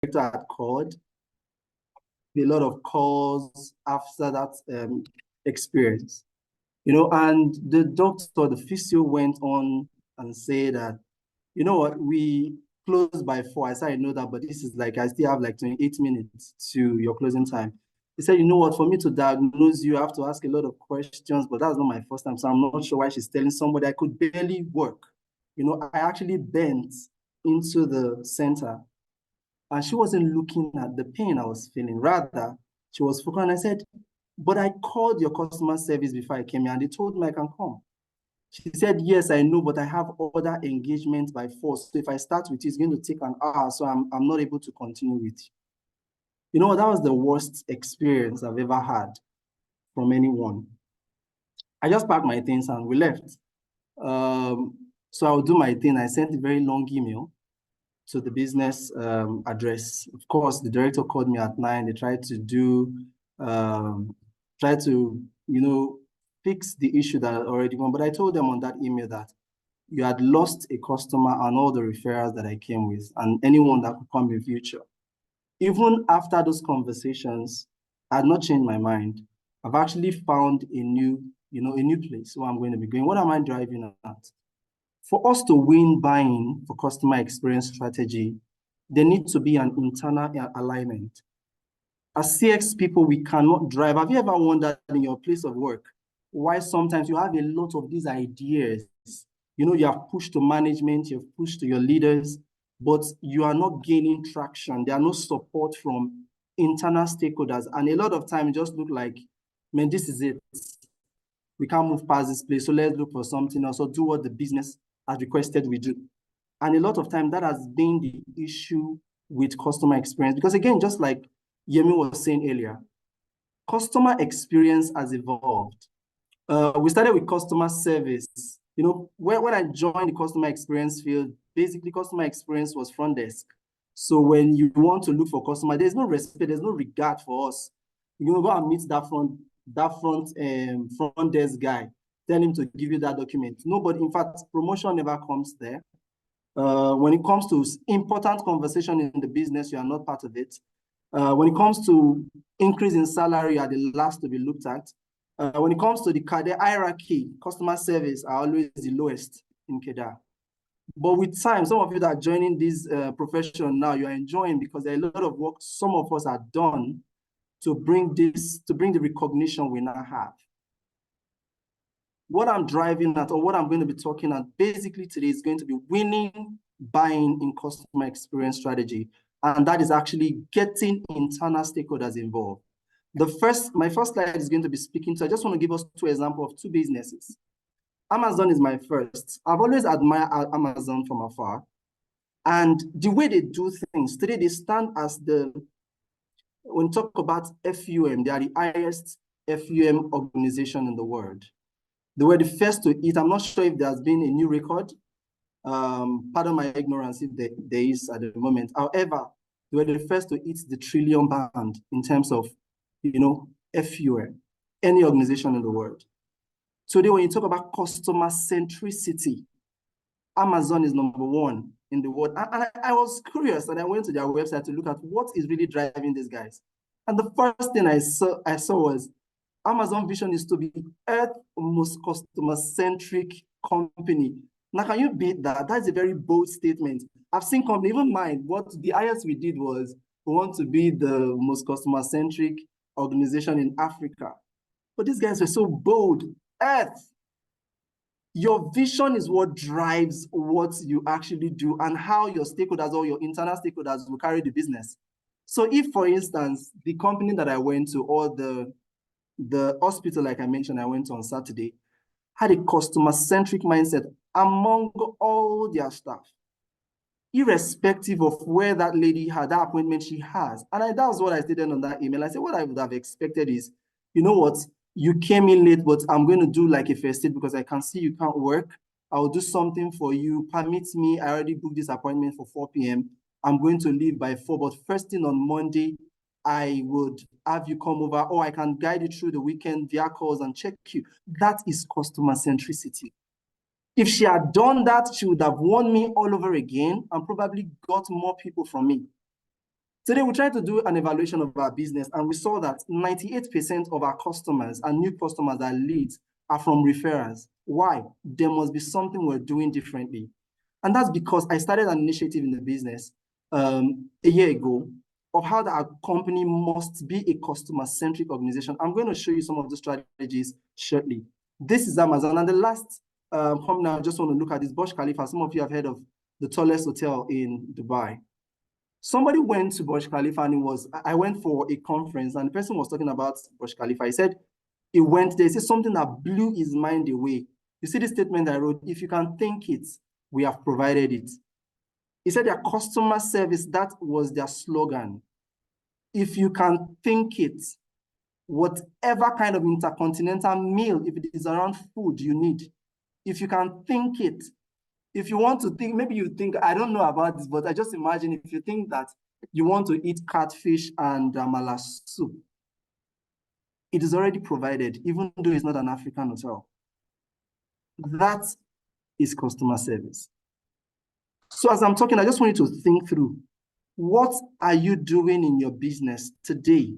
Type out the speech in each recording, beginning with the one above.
had called, a lot of calls after that experience, and the doctor, the physio went on and said that, you know what, we close by 4. I said, I know that, but this is like, I still have like 28 minutes to your closing time. He said, you know what, for me to diagnose you, I have to ask a lot of questions, but that's not my first time. So I'm not sure why she's telling somebody I could barely work. I actually bent into the center and she wasn't looking at the pain I was feeling. Rather, she was focused. And I said, but I called your customer service before I came here and they told me I can come. She said, yes, I know, but I have other engagements by 4. So if I start with you, it's going to take an hour. So I'm not able to continue with you. That was the worst experience I've ever had from anyone. I just packed my things and we left. So I'll do my thing. I sent a very long email to the business address. Of course, the director called me at 9. They tried to fix the issue that had already gone. But I told them on that email that you had lost a customer and all the referrals that I came with and anyone that could come in future. Even after those conversations, I had not changed my mind. I've actually found a new place where I'm going to be going. What am I driving at? For us to win buying for customer experience strategy, there needs to be an internal alignment. As CX people, we cannot drive. Have you ever wondered in your place of work why sometimes you have a lot of these ideas? You have pushed to management, you've pushed to your leaders, but you are not gaining traction. There are no support from internal stakeholders. And a lot of times just look like, man, this is it. We can't move past this place. So let's look for something else or do what the business has requested we do. And a lot of time that has been the issue with customer experience. Because again, just like Yemi was saying earlier, customer experience has evolved. We started with customer service. When I joined the customer experience field, basically customer experience was front desk. So when you want to look for customer, there's no respect, there's no regard for us. You're gonna go and meet that front desk guy, tell him to give you that document. Nobody, in fact, promotion never comes there. When it comes to important conversation in the business, you are not part of it. When it comes to increase in salary, you are the last to be looked at. When it comes to the hierarchy, customer service are always the lowest in Kedar. But with time, some of you that are joining this profession now, you are enjoying because there are a lot of work some of us are done to bring the recognition we now have. What I'm driving at, or what I'm going to be talking at basically today, is going to be winning buying in customer experience strategy. And that is actually getting internal stakeholders involved. My first slide is going to be speaking to, I just want to give us 2 examples of 2 businesses. Amazon is my first. I've always admired Amazon from afar. And the way they do things, today they stand as when we talk about FUM, they are the highest FUM organization in the world. They were the first to eat. I'm not sure if there has been a new record. Pardon my ignorance if there is at the moment. However, they were the first to eat the trillion band in terms of, FUM, any organization in the world. Today, when you talk about customer centricity, Amazon is number 1 in the world. And I was curious and I went to their website to look at what is really driving these guys. And the first thing I saw was Amazon vision is to be Earth's most customer-centric company. Now, can you beat that? That's a very bold statement. I've seen companies, even mine, what the highest we did was we want to be the most customer-centric organization in Africa. But these guys were so bold. Earth. Your vision is what drives what you actually do and how your stakeholders or your internal stakeholders will carry the business. So if, for instance, the company that I went to or the hospital, like I mentioned, I went to on Saturday, had a customer-centric mindset among all their staff, irrespective of where that lady had, that appointment she has. And that was what I stated on that email. I said, what I would have expected is, you know what, you came in late, but I'm going to do like a first aid because I can see you can't work. I'll do something for you. Permit me. I already booked this appointment for 4 p.m. I'm going to leave by 4, but first thing on Monday, I would have you come over, or I can guide you through the weekend via calls and check you. That is customer centricity. If she had done that, she would have won me all over again and probably got more people from me. Today, we tried to do an evaluation of our business, and we saw that 98% of our customers and new customers that leads are from referrals. Why? There must be something we're doing differently. And that's because I started an initiative in the business a year ago of how that our company must be a customer-centric organization. I'm going to show you some of the strategies shortly. This is Amazon, and the last company I just want to look at is Burj Khalifa. Some of you have heard of the tallest hotel in Dubai. Somebody went to Burj Khalifa, and I went for a conference, and the person was talking about Burj Khalifa. He said he went there. He said something that blew his mind away. You see the statement I wrote, if you can think it, we have provided it. He said their customer service, that was their slogan. If you can think it, whatever kind of intercontinental meal, if it is around food you need, if you can think it, if you want to think, maybe you think, I don't know about this, but I just imagine if you think that you want to eat catfish and amala soup, it is already provided, even though it's not an African hotel. That is customer service. So as I'm talking, I just want you to think through, what are you doing in your business today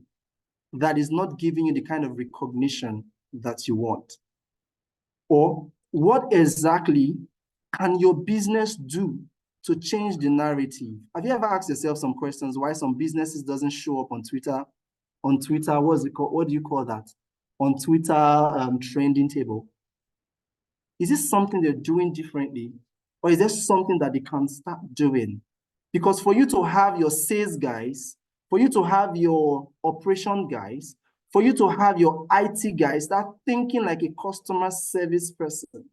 that is not giving you the kind of recognition that you want? Or what exactly can your business do to change the narrative? Have you ever asked yourself some questions why some businesses doesn't show up on Twitter? On Twitter, what's it called? What do you call that? On Twitter trending table. Is this something they're doing differently? Or is there something that they can start doing? Because for you to have your sales guys, for you to have your operation guys, for you to have your IT guys start thinking like a customer service person,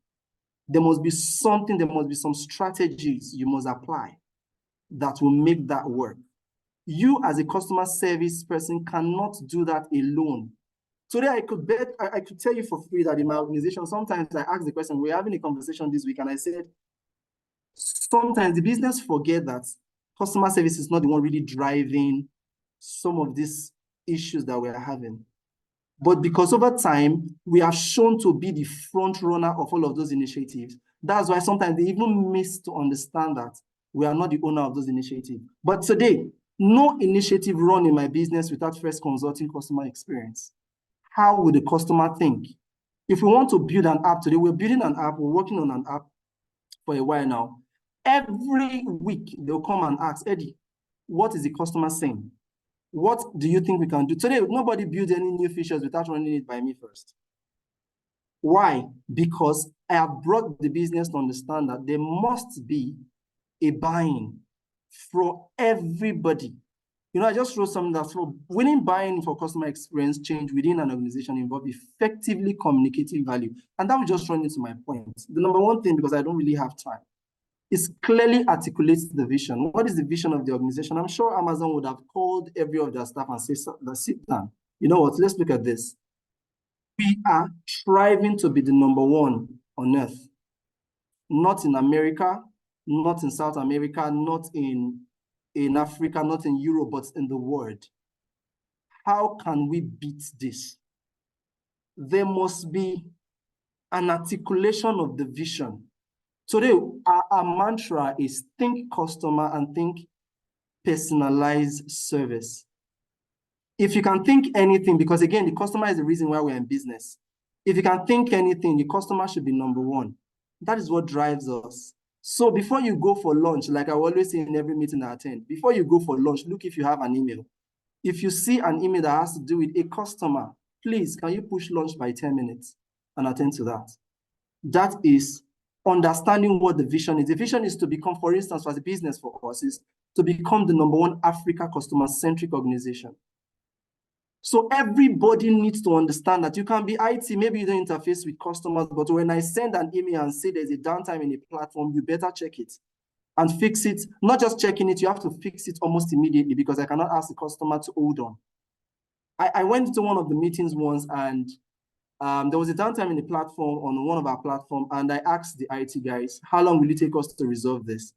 there must be something, there must be some strategies you must apply that will make that work. You as a customer service person cannot do that alone. Today, I could tell you for free that in my organization, sometimes I ask the question, we're having a conversation this week, and I said, sometimes the business forget that customer service is not the one really driving some of these issues that we're having. But because over time, we have shown to be the front runner of all of those initiatives. That's why sometimes they even miss to understand that we are not the owner of those initiatives. But today, no initiative run in my business without first consulting customer experience. How would the customer think? If we want to build an app today, we're building an app, we're working on an app for a while now. Every week, they'll come and ask, Eddie, what is the customer saying? What do you think we can do? Today, nobody builds any new features without running it by me first. Why? Because I have brought the business to understand that there must be a buy-in for everybody. You know, I just wrote something that's for winning buy-in for customer experience change within an organization involve effectively communicating value. And that will just run into my point. The number one thing, because I don't really have time, is clearly articulates the vision. What is the vision of the organization? I'm sure Amazon would have called every of their staff and say, sit down. You know what, let's look at this. We are striving to be the number one on earth. Not in America, not in South America, not in Africa, not in Europe, but in the world. How can we beat this? There must be an articulation of the vision. Today, our mantra is think customer and think personalized service. If you can think anything, because again, the customer is the reason why we're in business. If you can think anything, the customer should be number one. That is what drives us. So before you go for lunch, like I always say in every meeting I attend, before you go for lunch, look if you have an email. If you see an email that has to do with a customer, please, can you push lunch by 10 minutes and attend to that? That is understanding what the vision is. The vision is to become, for instance, as a business for us, is to become the number one Africa customer-centric organization. So everybody needs to understand that you can be IT, maybe you don't interface with customers, but when I send an email and say there's a downtime in a platform, you better check it and fix it. Not just checking it, you have to fix it almost immediately, because I cannot ask the customer to hold on. I went to one of the meetings once, and there was a downtime in the platform on one of our platforms, and I asked the IT guys, how long will it take us to resolve this?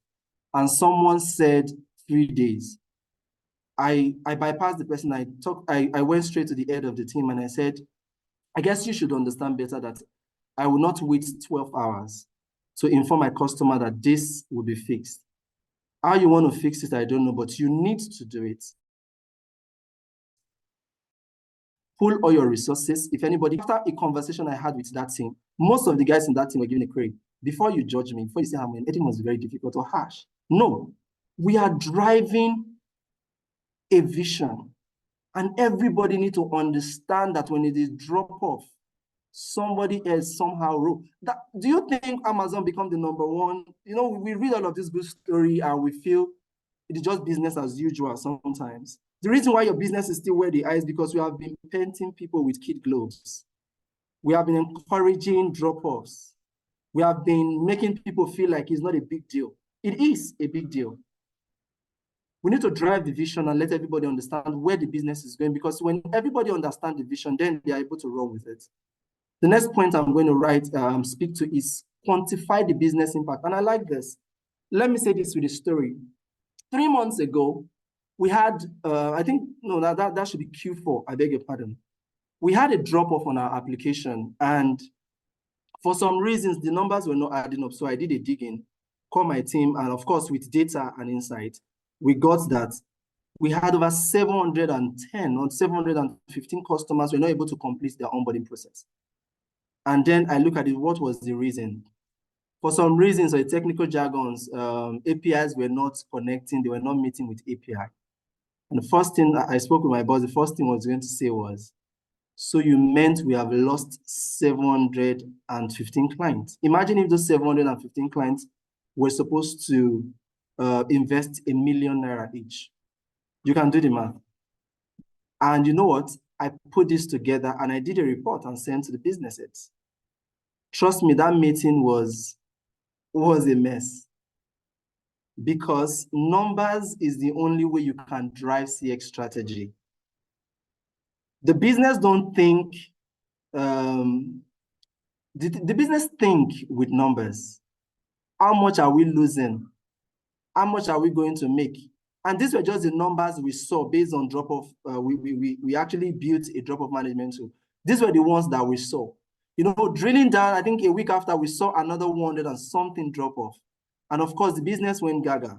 And someone said 3 days. I bypassed the person. I went straight to the head of the team, and I said, I guess you should understand better that I will not wait 12 hours to inform my customer that this will be fixed. How you want to fix it, I don't know, but you need to do it. pull all your resources. If anybody, after a conversation I had with that team, most of the guys in that team were given a credit. Before you judge me, before you say how many, anything must be very difficult or harsh. No, we are driving a vision, and everybody need to understand that when it is drop off, somebody else somehow wrote that. Do you think Amazon become the number one? You know, we read all of this good story and we feel it is just business as usual sometimes. The reason why your business is still where they are is because we have been painting people with kid gloves. We have been encouraging drop-offs. We have been making people feel like it's not a big deal. It is a big deal. We need to drive the vision and let everybody understand where the business is going, because when everybody understands the vision, then they are able to run with it. The next point I'm going to speak to is quantify the business impact. And I like this. Let me say this with a story. 3 months ago, we had, I think, no, that should be Q4, I beg your pardon. We had a drop-off on our application, and for some reasons, the numbers were not adding up. So I did a digging, called my team, and of course, with data and insight, we got that we had over 710 or 715 customers who were not able to complete their onboarding process. And then I look at it, what was the reason? For some reasons, or technical jargons, APIs were not connecting, they were not meeting with API. And the first thing I spoke with my boss, the first thing I was going to say was, so you meant we have lost 715 clients. Imagine if those 715 clients were supposed to invest ₦1 million each. You can do the math. And you know what? I put this together and I did a report and sent to the business heads. Trust me, that meeting was a mess, because numbers is the only way you can drive CX strategy. The business don't think, the business think with numbers. How much are we losing? How much are we going to make? And these were just the numbers we saw based on drop-off. We actually built a drop-off management tool. These were the ones that we saw. You know, drilling down, I think a week after, we saw another 100 and something drop-off. And of course, the business went gaga.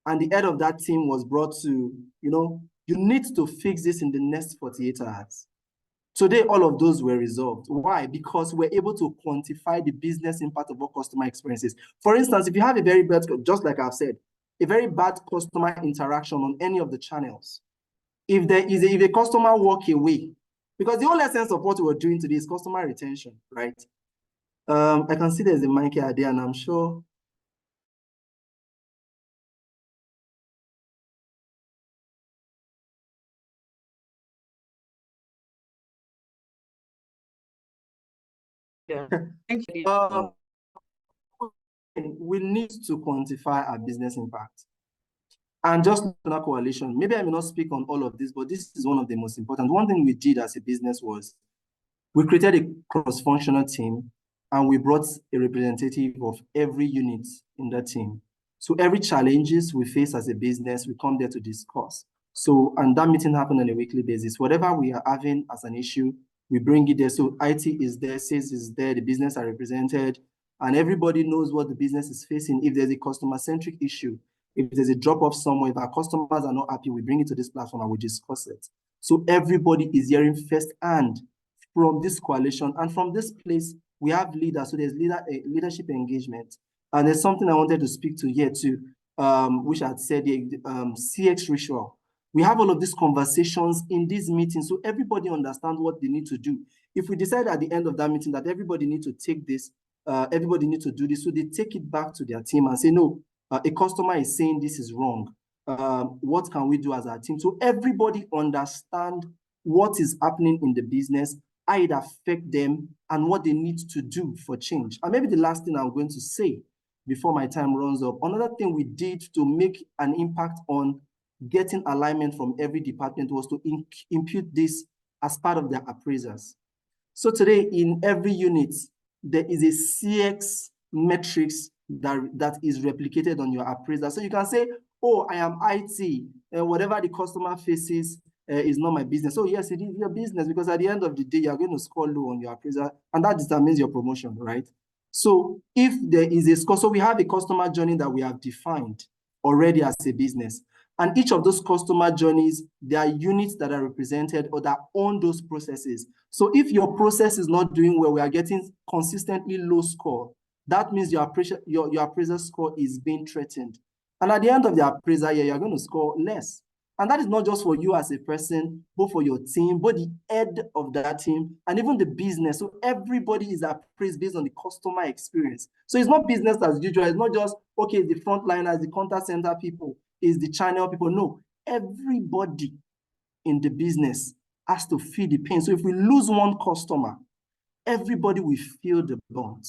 And the head of that team was brought to, you know, you need to fix this in the next 48 hours. Today, all of those were resolved. Why? Because we're able to quantify the business impact of our customer experiences. For instance, if you have a very bad, just like I've said, a very bad customer interaction on any of the channels, if a customer walk away, because the whole essence of what we're doing today is customer retention, right? I can see there's a mic here there, and I'm sure. Yeah. We need to quantify our business impact. And just another coalition, maybe I may not speak on all of this, but this is one of the most important. One thing we did as a business was we created a cross-functional team, and we brought a representative of every unit in that team. So every challenges we face as a business, we come there to discuss. So, and that meeting happened on a weekly basis. Whatever we are having as an issue, we bring it there. So IT is there, sales is there, the business are represented, and everybody knows what the business is facing. If there's a customer-centric issue, if there's a drop-off somewhere, if our customers are not happy, we bring it to this platform and we discuss it. So everybody is hearing firsthand from this coalition, and from this place, we have leaders. So there's leadership engagement. And there's something I wanted to speak to here too, which I had said, the CX ritual. We have all of these conversations in these meetings, so everybody understands what they need to do. If we decide at the end of that meeting that everybody needs to take this, everybody needs to do this, so they take it back to their team and say, no, a customer is saying this is wrong. What can we do as a team? So everybody understand what is happening in the business, how it affects them, and what they need to do for change. And maybe the last thing I'm going to say before my time runs up, another thing we did to make an impact on getting alignment from every department was to impute this as part of their appraisers. So today, in every unit, there is a CX metrics that is replicated on your appraiser. So you can say, oh, I am IT, and whatever the customer faces is not my business. So yes, it is your business, because at the end of the day, you're going to score low on your appraiser, and that determines your promotion, right? So if there is a score, so we have a customer journey that we have defined already as a business. And each of those customer journeys, there are units that are represented or that own those processes. So if your process is not doing well, we are getting consistently low score. That means your appraisal score is being threatened. And at the end of the appraisal year, you're going to score less. And that is not just for you as a person, but for your team, but the head of that team, and even the business. So everybody is appraised based on the customer experience. So it's not business as usual. It's not just, okay, the frontliners, the contact center people, is the channel people. No, everybody in the business has to feel the pain. So if we lose one customer, everybody will feel the brunt.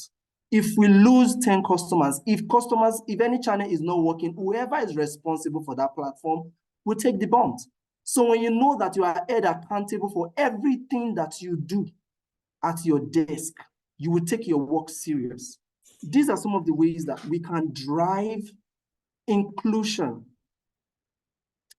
If we lose 10 customers, if any channel is not working, whoever is responsible for that platform will take the brunt. So when you know that you are held accountable for everything that you do at your desk, you will take your work serious. These are some of the ways that we can drive inclusion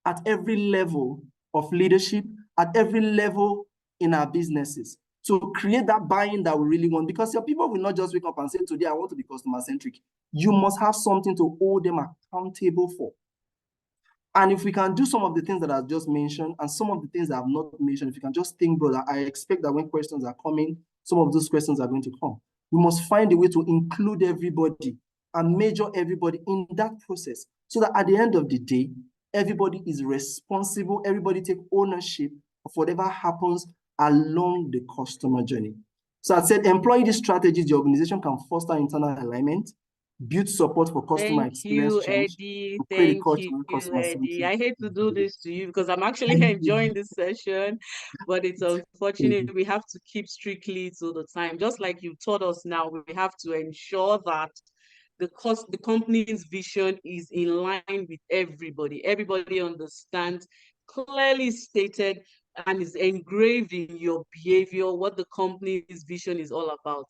at every level of leadership, at every level in our businesses, to create that buy-in that we really want. Because your people will not just wake up and say, today I want to be customer-centric. You must have something to hold them accountable for. And if we can do some of the things that I've just mentioned and some of the things that I've not mentioned, if you can just think, brother, I expect that when questions are coming, some of those questions are going to come. We must find a way to include everybody and measure everybody in that process so that at the end of the day, everybody is responsible, everybody take ownership of whatever happens along the customer journey. So I said, employing these strategies, the organization can foster internal alignment, build support for customer experience change, Eddie. create a Thank culture you, of customer Eddie. centric. I hate to do this to you because I'm actually enjoying this session, but it's unfortunate we have to keep strictly to the time. Just like you taught us now, we have to ensure that the company's vision is in line with everybody. Everybody understands, clearly stated, and is engraved in your behavior what the company's vision is all about.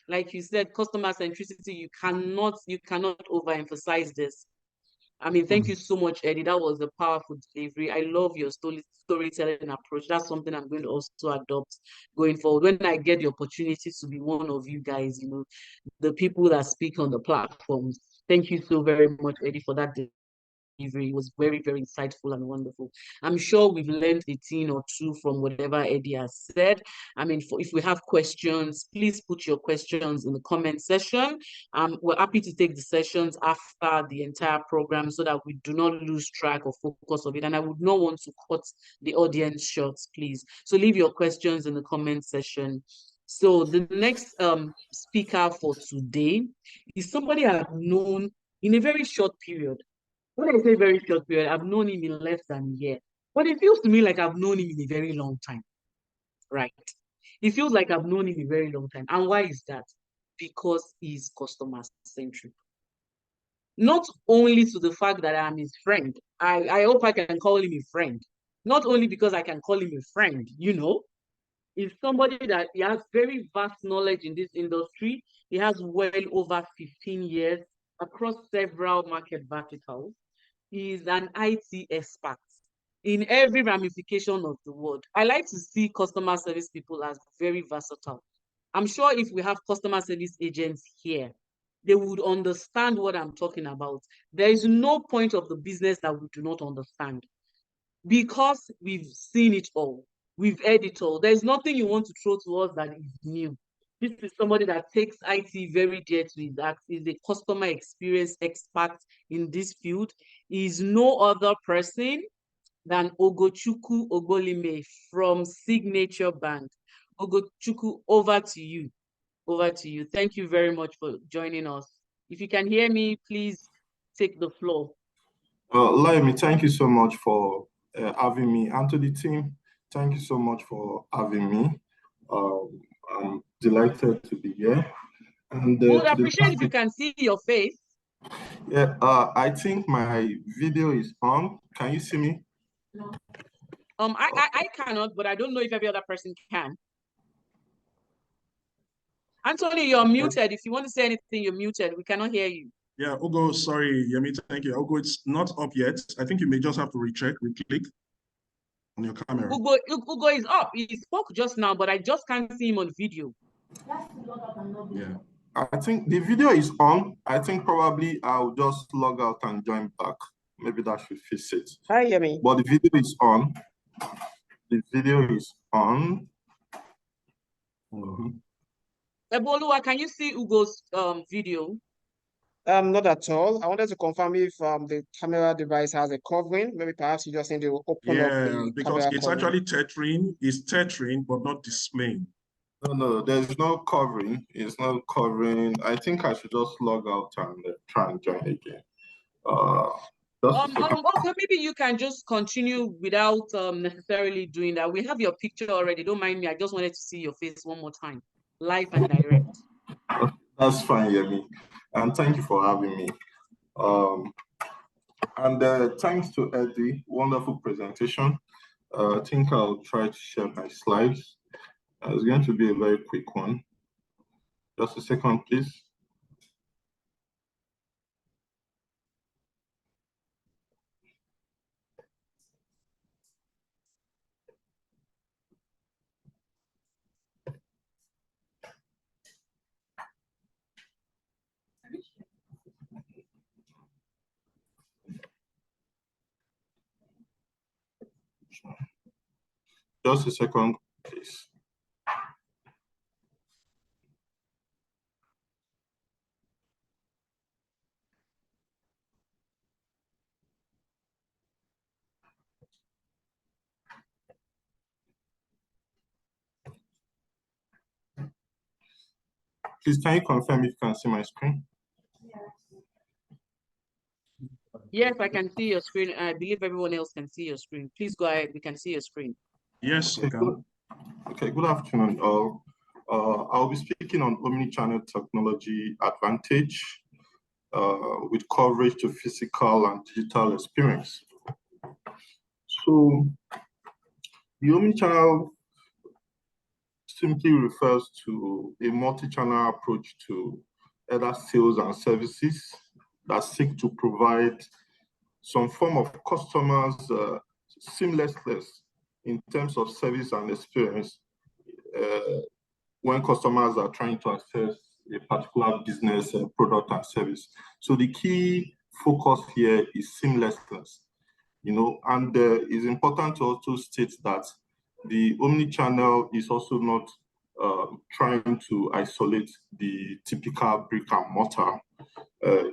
Like you said, customer centricity, you cannot overemphasize this. I mean, thank you so much, Eddie. That was a powerful delivery. I love your storytelling approach. That's something I'm going to also adopt going forward. When I get the opportunity to be one of you guys, the people that speak on the platforms. Thank you so very much, Eddie, for that delivery. It was very, very insightful and wonderful. I'm sure we've learned a thing or two from whatever Eddie has said. I mean, if we have questions, please put your questions in the comment section. We're happy to take the sessions after the entire program so that we do not lose track or focus of it. And I would not want to cut the audience short, please. So leave your questions in the comment section. So the next speaker for today is somebody I've known in a very short period. When I say very short period, I've known him in less than a year. But it feels to me like I've known him in a very long time, right? It feels like I've known him a very long time. And why is that? Because he's customer centric. Not only to the fact that I'm his friend. I hope I can call him a friend. Not only because I can call him a friend, is somebody that he has very vast knowledge in this industry. He has well over 15 years across several market verticals. He is an IT expert in every ramification of the word. I like to see customer service people as very versatile. I'm sure if we have customer service agents here, they would understand what I'm talking about. There is no point of the business that we do not understand because we've seen it all. We've heard it all. There's nothing you want to throw to us that is new. This is somebody that takes IT very dear to his heart. Is a customer experience expert in this field. He is no other person than Ogochukwu Ogolime from Signature Bank. Ogochukwu, over to you. Over to you. Thank you very much for joining us. If you can hear me, please take the floor. Laimi, thank you so much for having me. And to the team, thank you so much for having me. I'm delighted to be here. And would appreciate if you can see your face. Yeah, I think my video is on. Can you see me? No. I cannot, but I don't know if every other person can. Anthony, you're muted. If you want to say anything, you're muted. We cannot hear you. Yeah, Ugo, sorry, Yemi, thank you. Ugo, it's not up yet. I think you may just have to recheck, reclick on your camera. Ugo is up. He spoke just now, but I just can't see him on video. Yeah, I think the video is on. I think probably I'll just log out and join back. maybe that should fix it. Hi, Yemi. But the video is on. The video is on. Eboluwa, can you see Ugo's video? Not at all. I wanted to confirm if the camera device has a covering. Maybe perhaps you just need to open up the because camera it's covering. actually tethering. It's tethering, but not displaying. No, there's no covering. It's not covering. I think I should just log out and try and join again. Also, maybe you can just continue without necessarily doing that. We have your picture already. Don't mind me. I just wanted to see your face one more time, live and direct. That's fine, Yemi. And thank you for having me. And thanks to Eddie, wonderful presentation. I think I'll try to share my slides. It's going to be a very quick one. Just a second, please. Just a second, please. Please, can you confirm if you can see my screen? Yes, I can see your screen. I believe everyone else can see your screen. Please go ahead. We can see your screen. Yes, okay, good afternoon, all. I'll be speaking on omnichannel technology advantage with coverage to physical and digital experience. So the omnichannel simply refers to a multi-channel approach to either sales and services that seek to provide some form of customers seamlessness in terms of service and experience when customers are trying to access a particular business product and service. So the key focus here is seamlessness, and it's important to also state that the omnichannel is also not trying to isolate the typical brick and mortar.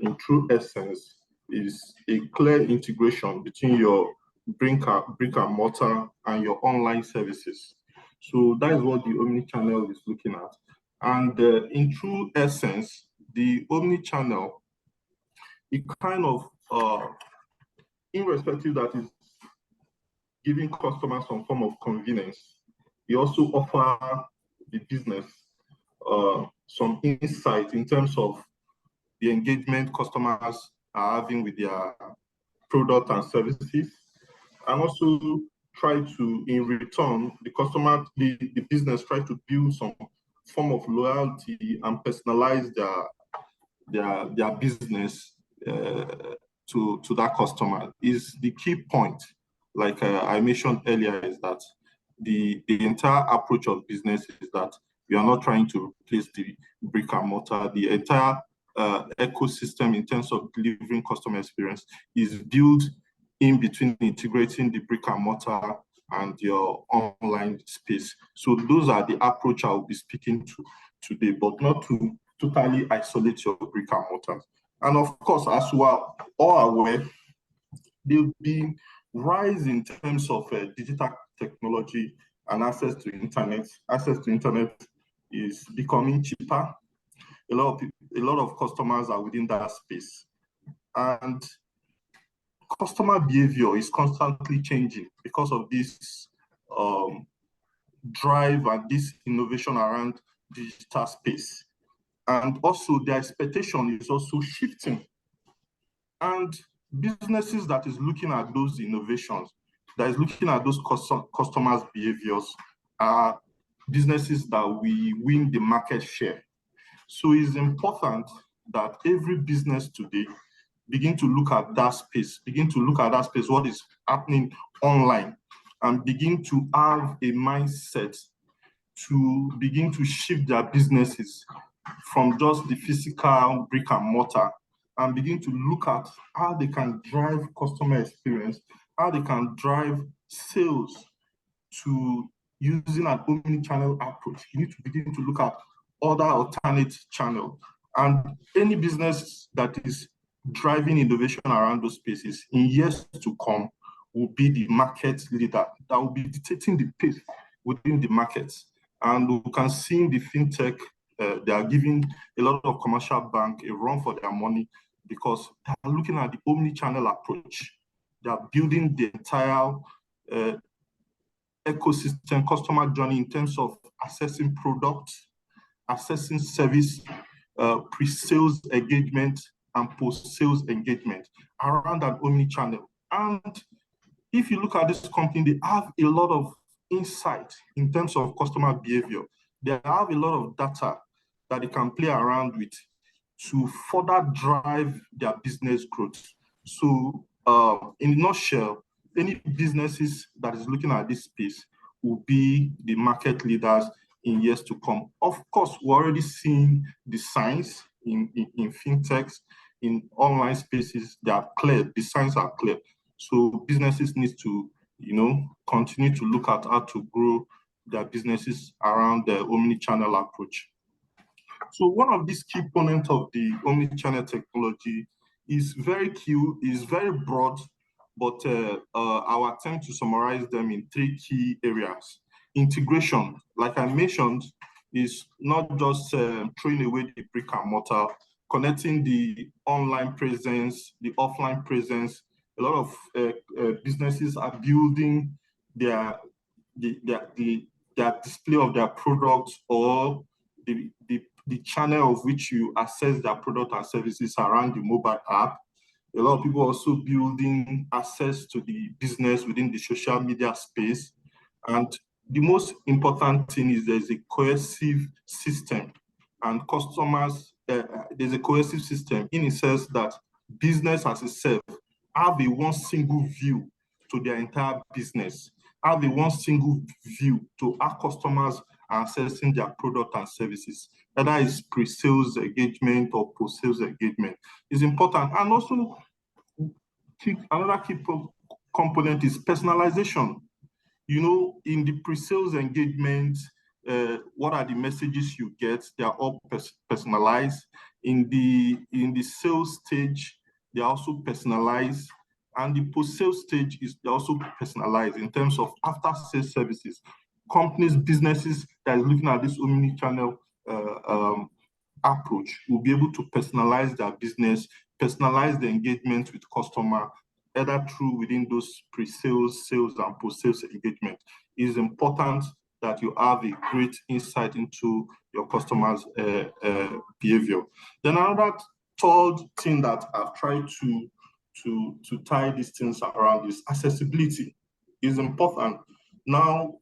In true essence, is a clear integration between your brick and mortar and your online services. So that is what the omnichannel is looking at. And in true essence, the omnichannel, it kind of, irrespective that is giving customers some form of convenience, it also offers the business some insight in terms of the engagement customers are having with their product and services, and also try to, in return, the business try to build some form of loyalty and personalize their business to that customer. Is the key point, like I mentioned earlier, is that the entire approach of business is that we are not trying to replace the brick and mortar. The entire ecosystem in terms of delivering customer experience is built in between integrating the brick and mortar and your online space. So those are the approach I will be speaking to today, but not to totally isolate your brick and mortar. And of course, as we are all aware, there will be rise in terms of digital technology and access to internet. Access to internet is becoming cheaper. A lot of customers are within that space, and customer behavior is constantly changing because of this drive and this innovation around digital space. And also their expectation is also shifting. And businesses that is looking at those innovations, that is looking at those customers' behaviors, are businesses that we win the market share. So it's important that every business today begin to look at that space, what is happening online, and begin to have a mindset to begin to shift their businesses from just the physical brick and mortar and begin to look at how they can drive customer experience, how they can drive sales to using an omni-channel approach. You need to begin to look at other alternate channels. And any business that is driving innovation around those spaces in years to come will be the market leader that will be dictating the pace within the markets. And we can see in the fintech, they are giving a lot of commercial bank a run for their money because they are looking at the omni-channel approach. They are building the entire ecosystem, customer journey in terms of assessing products, assessing service, pre-sales engagement, and post-sales engagement around an omni-channel. And if you look at this company, they have a lot of insight in terms of customer behavior. They have a lot of data that they can play around with to further drive their business growth. So in a nutshell, any businesses that is looking at this space will be the market leaders in years to come. Of course, we're already seeing the signs in fintechs, in online spaces. They are clear, the signs are clear. So businesses need to, continue to look at how to grow their businesses around the omni-channel approach. So one of these key components of the omni-channel technology is very key, is very broad, but I'll attempt to summarize them in 3 key areas. Integration, like I mentioned, is not just throwing away the brick and mortar, connecting the online presence, the offline presence. A lot of businesses are building their display of their products or the channel of which you access their product and services around the mobile app. A lot of people also building access to the business within the social media space. And the most important thing is there's a cohesive system, and customers, there's a cohesive system in a sense that business as itself have a one single view to their entire business, have a one single view to how customers are accessing their product and services, whether it's pre-sales engagement or post-sales engagement is important. And also, another key component is personalization. In the pre-sales engagement, what are the messages you get? They are all personalized. In the sales stage, they are also personalized. And the post-sales stage is also personalized in terms of after-sales services. Companies, businesses that are looking at this omni-channel approach will be able to personalize their business, personalize the engagement with customer, either through within those pre-sales, sales, and post-sales engagement. It is important that you have a great insight into your customers' behavior. Then another third thing that I've tried to tie these things around is accessibility. Is important. Now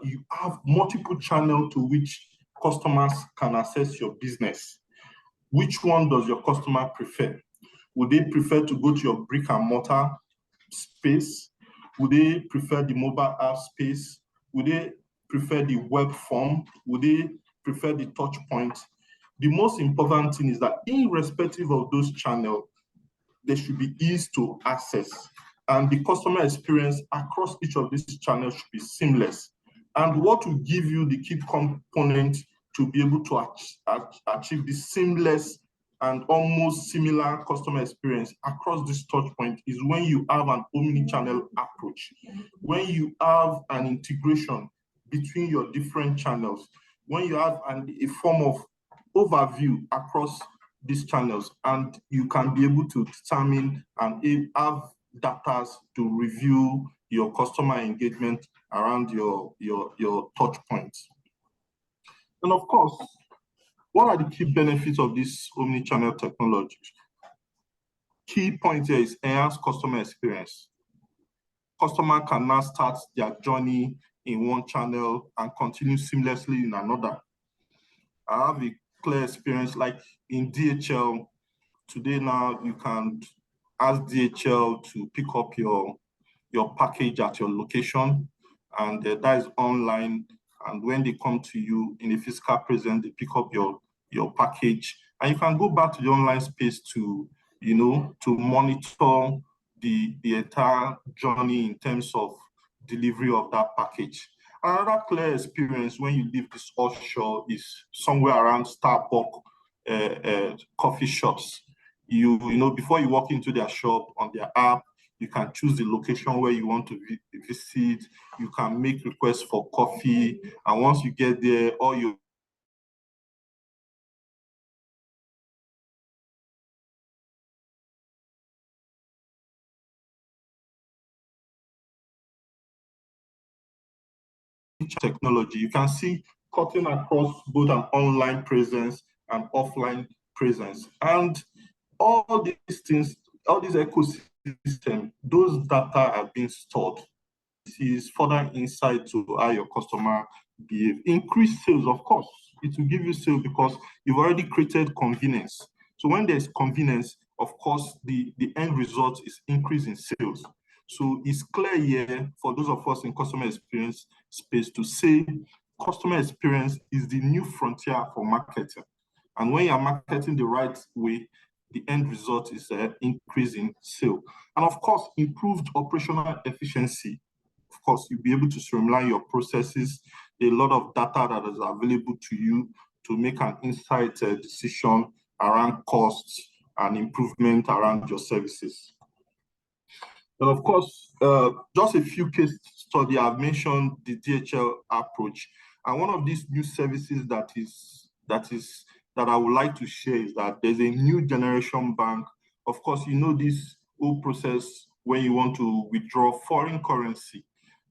you have multiple channels to which customers can access your business. Which one does your customer prefer? Would they prefer to go to your brick and mortar space? Would they prefer the mobile app space? Would they prefer the web form? Would they prefer the touch point? The most important thing is that irrespective of those channels, there should be ease to access. And the customer experience across each of these channels should be seamless. And what will give you the key component to be able to achieve this seamless and almost similar customer experience across this touch point is when you have an omni-channel approach, when you have an integration between your different channels, when you have a form of overview across these channels, and you can be able to determine and have data to review your customer engagement around your touch points. And of course, what are the key benefits of this omni-channel technology? Key point here is enhanced customer experience. Customer can now start their journey in one channel and continue seamlessly in another. I have a clear experience, like in DHL. Today now, you can ask DHL to pick up your package at your location, and that is online. And when they come to you in a physical presence, they pick up your package, and you can go back to the online space to you know, to monitor the entire journey in terms of delivery of that package. Another clear experience when you leave this offshore is somewhere around Starbucks coffee shops. You know, before you walk into their shop on their app, you can choose the location where you want to visit. You can make requests for coffee. And once you get there, all your technology, you can see cutting across both an online presence and offline presence. And all these things, all these ecosystem, those data are being stored. This is further insight to how your customer behave. Increase sales, of course, it will give you sales because you've already created convenience. So when there's convenience, of course, the end result is increase in sales. So it's clear here for those of us in customer experience space to say customer experience is the new frontier for marketing. And when you're marketing the right way, the end result is increase in sale. And of course, improved operational efficiency. Of course, you'll be able to streamline your processes, a lot of data that is available to you to make an insight decision around costs and improvement around your services. And of course, just a few case studies. I've mentioned the DHL approach. And one of these new services that I would like to share is that there's a new generation bank. Of course, you know this whole process when you want to withdraw foreign currency.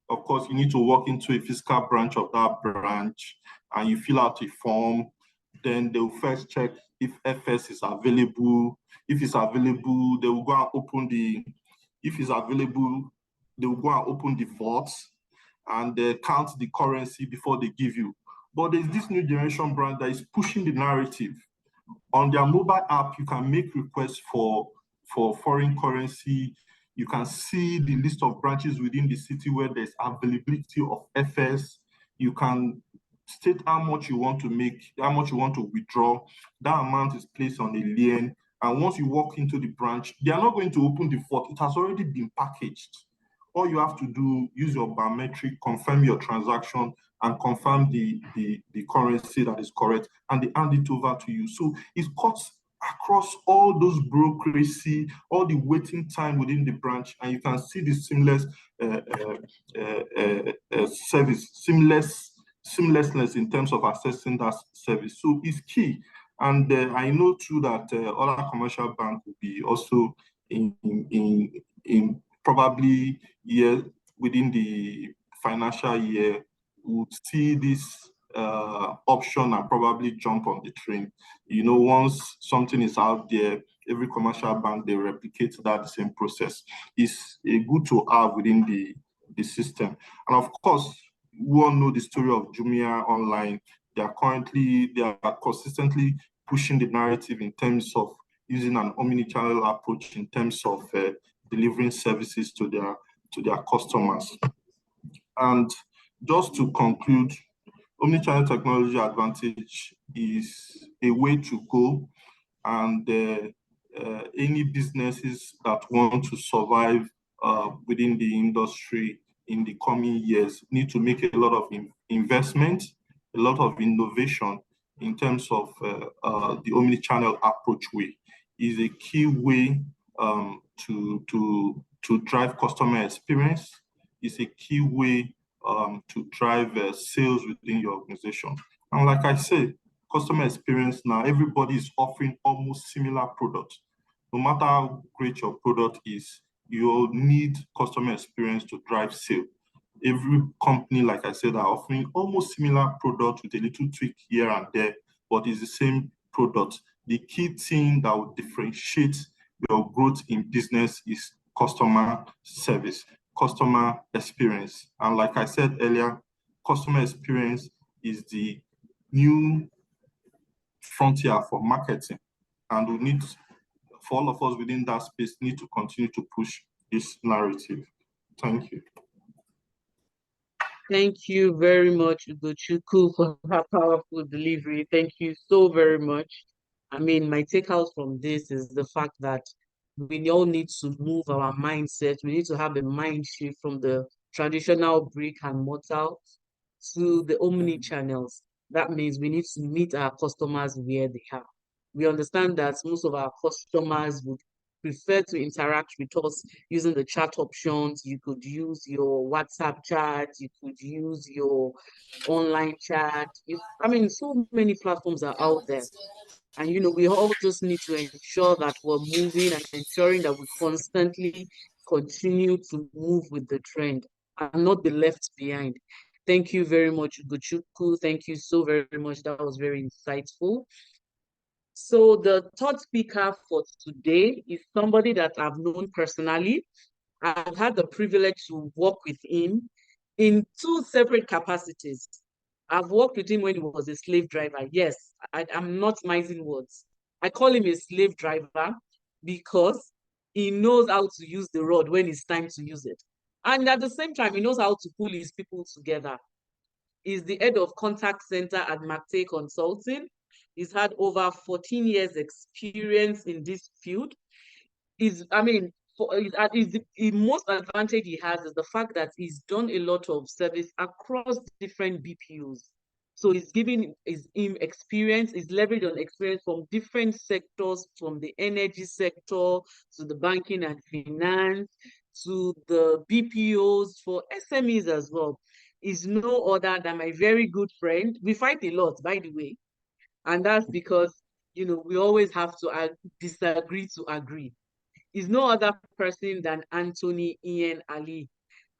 Of course, you need to walk into a physical branch of that branch and you fill out a form. Then they'll first check if FS is available. If it's available, they will go and open the, if it's available, they will go and open the vaults and they count the currency before they give you. But there's this new generation brand that is pushing the narrative. On their mobile app, you can make requests for foreign currency. You can see the list of branches within the city where there's availability of FS. You can state how much you want to make, how much you want to withdraw. That amount is placed on a lien. And once you walk into the branch, they are not going to open the vault. It has already been packaged. All you have to do, use your biometric, confirm your transaction, and confirm the currency that is correct, and they hand it over to you. So it cuts across all those bureaucracy, all the waiting time within the branch, and you can see the seamless service, seamlessness in terms of accessing that service. So it's key. And I know too that other commercial banks will be also in probably year within the financial year would see this option and probably jump on the train. You know, once something is out there, every commercial bank, they replicate that same process. It's good to have within the system. And of course, we all know the story of Jumia Online. They are consistently pushing the narrative in terms of using an omnichannel approach in terms of delivering services to their customers. And just to conclude, omnichannel technology advantage is a way to go, and any businesses that want to survive within the industry in the coming years need to make a lot of investment, a lot of innovation in terms of the omnichannel approach way. Is a key way to drive customer experience. Is a key way to drive sales within your organization. And like I said, customer experience now, everybody is offering almost similar products. No matter how great your product is, you need customer experience to drive sale. Every company, like I said, are offering almost similar products with a little tweak here and there, but it's the same product. The key thing that will differentiate your growth in business is customer service, customer experience. And like I said earlier, customer experience is the new frontier for marketing. And we need, for all of us within that space, need to continue to push this narrative. Thank you. Thank you very much, Ugochukwu, for that powerful delivery. Thank you so very much. I mean, my takeout from this is the fact that we all need to move our mindset. We need to have a mind shift from the traditional brick and mortar to the omni channels. That means we need to meet our customers where they are. We understand that most of our customers would prefer to interact with us using the chat options. You could use your WhatsApp chat, you could use your online chat. I mean, so many platforms are out there. And we all just need to ensure that we're moving and ensuring that we constantly continue to move with the trend and not be left behind. Thank you very much, Ugochukwu. Thank you so very much. That was very insightful. So the third speaker for today is somebody that I've known personally. I've had the privilege to work with him in two separate capacities. I've worked with him when he was a slave driver. Yes, I'm not mincing words. I call him a slave driver because he knows how to use the rod when it's time to use it. And at the same time, he knows how to pull his people together. He's the head of contact center at McTay Consulting. He's had over 14 years experience in this field. The most advantage he has is the fact that he's done a lot of service across different BPOs. So he's giving him experience, he's leveraged on experience from different sectors, from the energy sector to the banking and finance to the BPOs for SMEs as well. Is no other than my very good friend. We fight a lot, by the way. And that's because, we always have to disagree to agree. Is no other person than Anthony Ian Ali.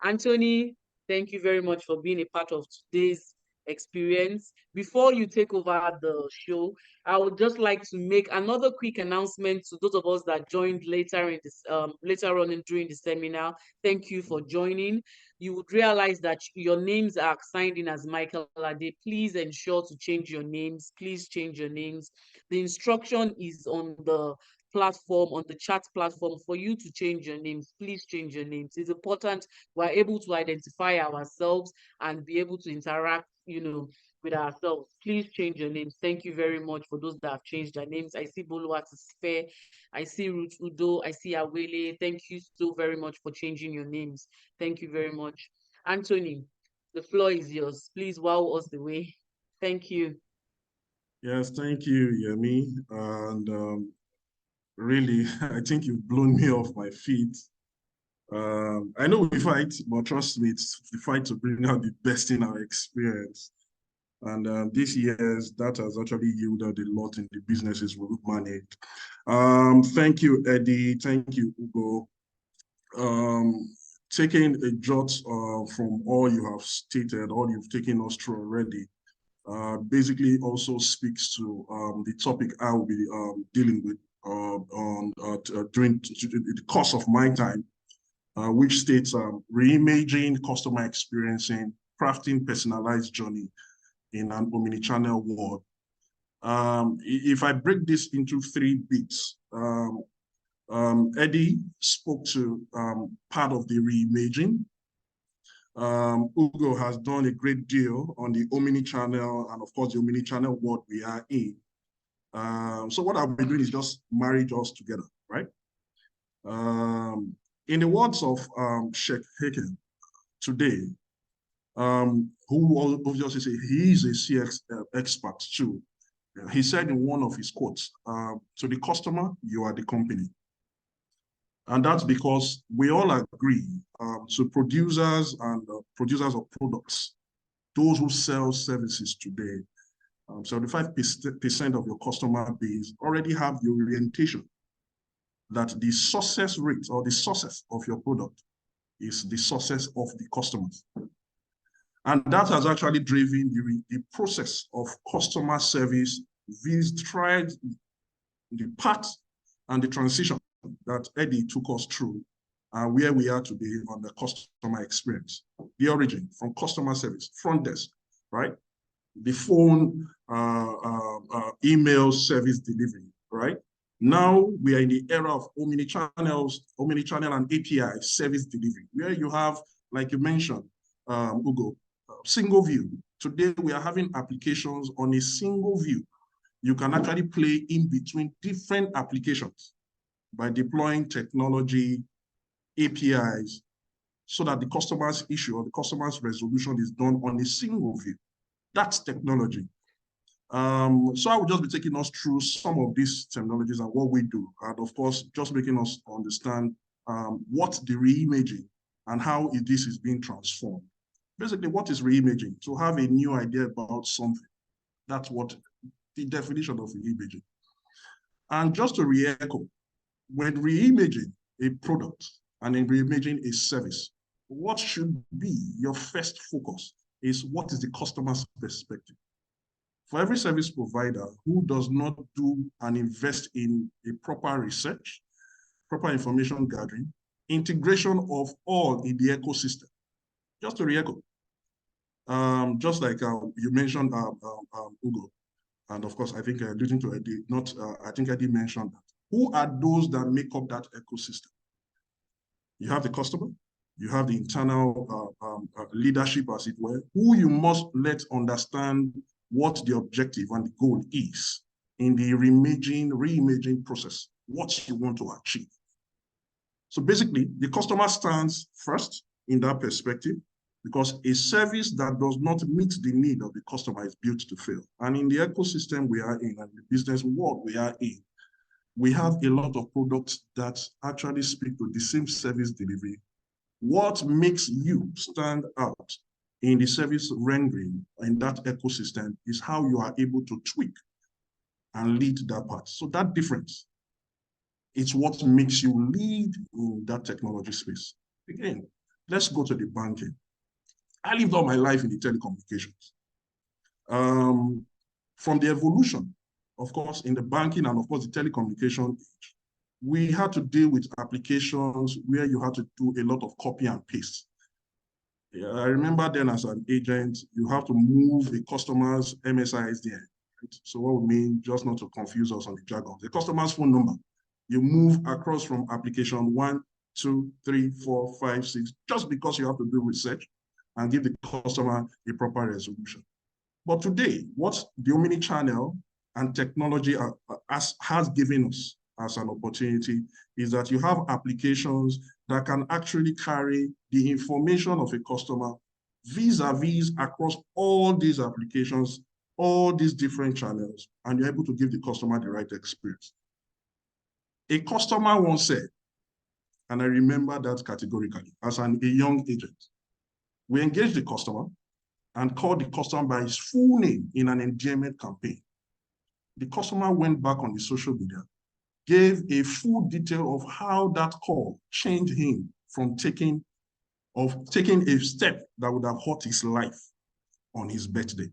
Anthony, thank you very much for being a part of today's experience. Before you take over the show, I would just like to make another quick announcement to those of us that joined later on during the seminar. Thank you for joining. You would realize that your names are signed in as Michael Ade. Please ensure to change your names. Please change your names. The instruction is on the platform, on the chat platform, for you to change your names. Please change your names. It's important we're able to identify ourselves and be able to interact, with ourselves. Please change your names. Thank you very much for those that have changed their names. I see Boluwatisfe, I see Ruth Udo, I see Awele. Thank you so very much for changing your names. Thank you very much. Anthony, the floor is yours. Please wow us the way. Thank you. Yes, thank you, Yemi. And really, I think you've blown me off my feet. I know we fight, but trust me, it's the fight to bring out the best in our experience. And this year's that has actually yielded a lot in the businesses we've managed. Thank you, Eddie. Thank you, Ugo. Taking a jot from all you have stated, all you've taken us through already, basically also speaks to the topic I will be dealing with during the course of my time, which states reimaging customer experiencing, crafting personalized journey in an omnichannel world. If I break this into 3 bits, Eddie spoke to part of the reimaging. Ugo has done a great deal on the omnichannel and of course the omnichannel world we are in. So what I'll be doing is just marry us together, right? In the words of Sheikh Haken today, who obviously say he is a CX expert too. He said in one of his quotes, to the customer, you are the company. And that's because we all agree to producers and producers of products, those who sell services today, 75% of your customer base already have the orientation that the success rate or the success of your product is the success of the customers. And that has actually driven the process of customer service, tried the path and the transition that Eddie took us through, where we are today on the customer experience. The origin from customer service, front desk, right? The phone, email service delivery, right? Now we are in the era of omnichannel and API service delivery, where you have, like you mentioned, Ugo, single view. Today we are having applications on a single view. you can actually play in between different applications by deploying technology, APIs, so that the customer's issue or the customer's resolution is done on a single view. That's technology. So I will just be taking us through some of these technologies and what we do. And of course, just making us understand what the reimaging and how this is being transformed. Basically, what is reimaging? To have a new idea about something. That's what the definition of reimaging. And just to re-echo, when reimaging a product and in reimaging a service, what should be your first focus is what is the customer's perspective. For every service provider who does not do and invest in a proper research, proper information gathering, integration of all in the ecosystem, just to re-echo, just like you mentioned, Ugo, and of course, I think alluding to Eddie, I think Eddie mentioned that. Who are those that make up that ecosystem? You have the customer, you have the internal leadership, as it were, who you must let understand what the objective and the goal is in the reimaging process, what you want to achieve. So basically, the customer stands first in that perspective, because a service that does not meet the need of the customer is built to fail. And in the ecosystem we are in, and the business world we are in, we have a lot of products that actually speak to the same service delivery. What makes you stand out in the service rendering in that ecosystem is how you are able to tweak and lead that part. So that difference is what makes you lead in that technology space. Again, let's go to the banking. I lived all my life in the telecommunications. From the evolution, of course, in the banking and of course the telecommunication age, we had to deal with applications where you had to do a lot of copy and paste. I remember then as an agent, you have to move the customer's MSISDN. Right? So what we mean, just not to confuse us on the jargon, the customer's phone number, you move across from application 1, 2, 3, 4, 5, 6, just because you have to do research and give the customer a proper resolution. But today, what the omnichannel and technology has given us as an opportunity is that you have applications that can actually carry the information of a customer vis-a-vis across all these applications, all these different channels, and you're able to give the customer the right experience. A customer once said, and I remember that categorically, as a young agent, we engaged the customer and called the customer by his full name in an endearment campaign. The customer went back on the social media, gave a full detail of how that call changed him from taking a step that would have hurt his life on his birthday.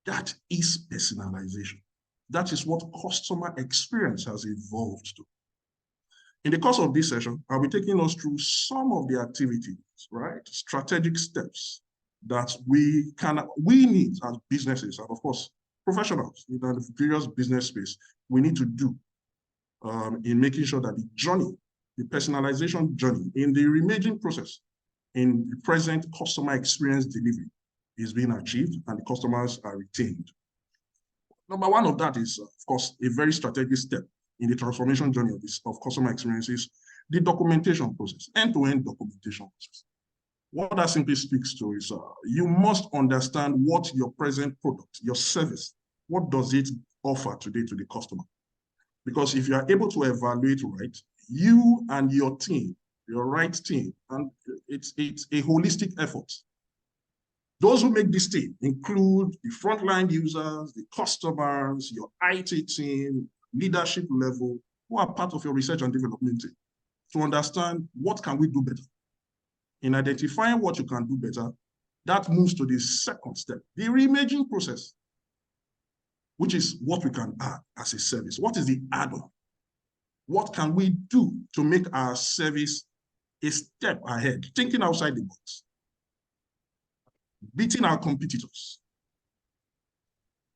That is personalization. That is what customer experience has evolved to. In the course of this session, I'll be taking us through some of the activities, right? Strategic steps that we need as businesses, and of course, professionals in the various business space, we need to do in making sure that the journey, the personalization journey in the reimaging process, in the present customer experience delivery is being achieved and the customers are retained. Number one of that is, of course, a very strategic step in the transformation journey of customer experiences, the documentation process, end-to-end documentation process. What that simply speaks to is you must understand what your present product, your service, what does it offer today to the customer? Because if you are able to evaluate right, you and your team, your right team, and it's a holistic effort. Those who make this team include the frontline users, the customers, your IT team, leadership level, who are part of your research and development team, to understand what can we do better. In identifying what you can do better, that moves to the second step, the reimaging process, which is what we can add as a service. What is the add-on? What can we do to make our service a step ahead, thinking outside the box, beating our competitors?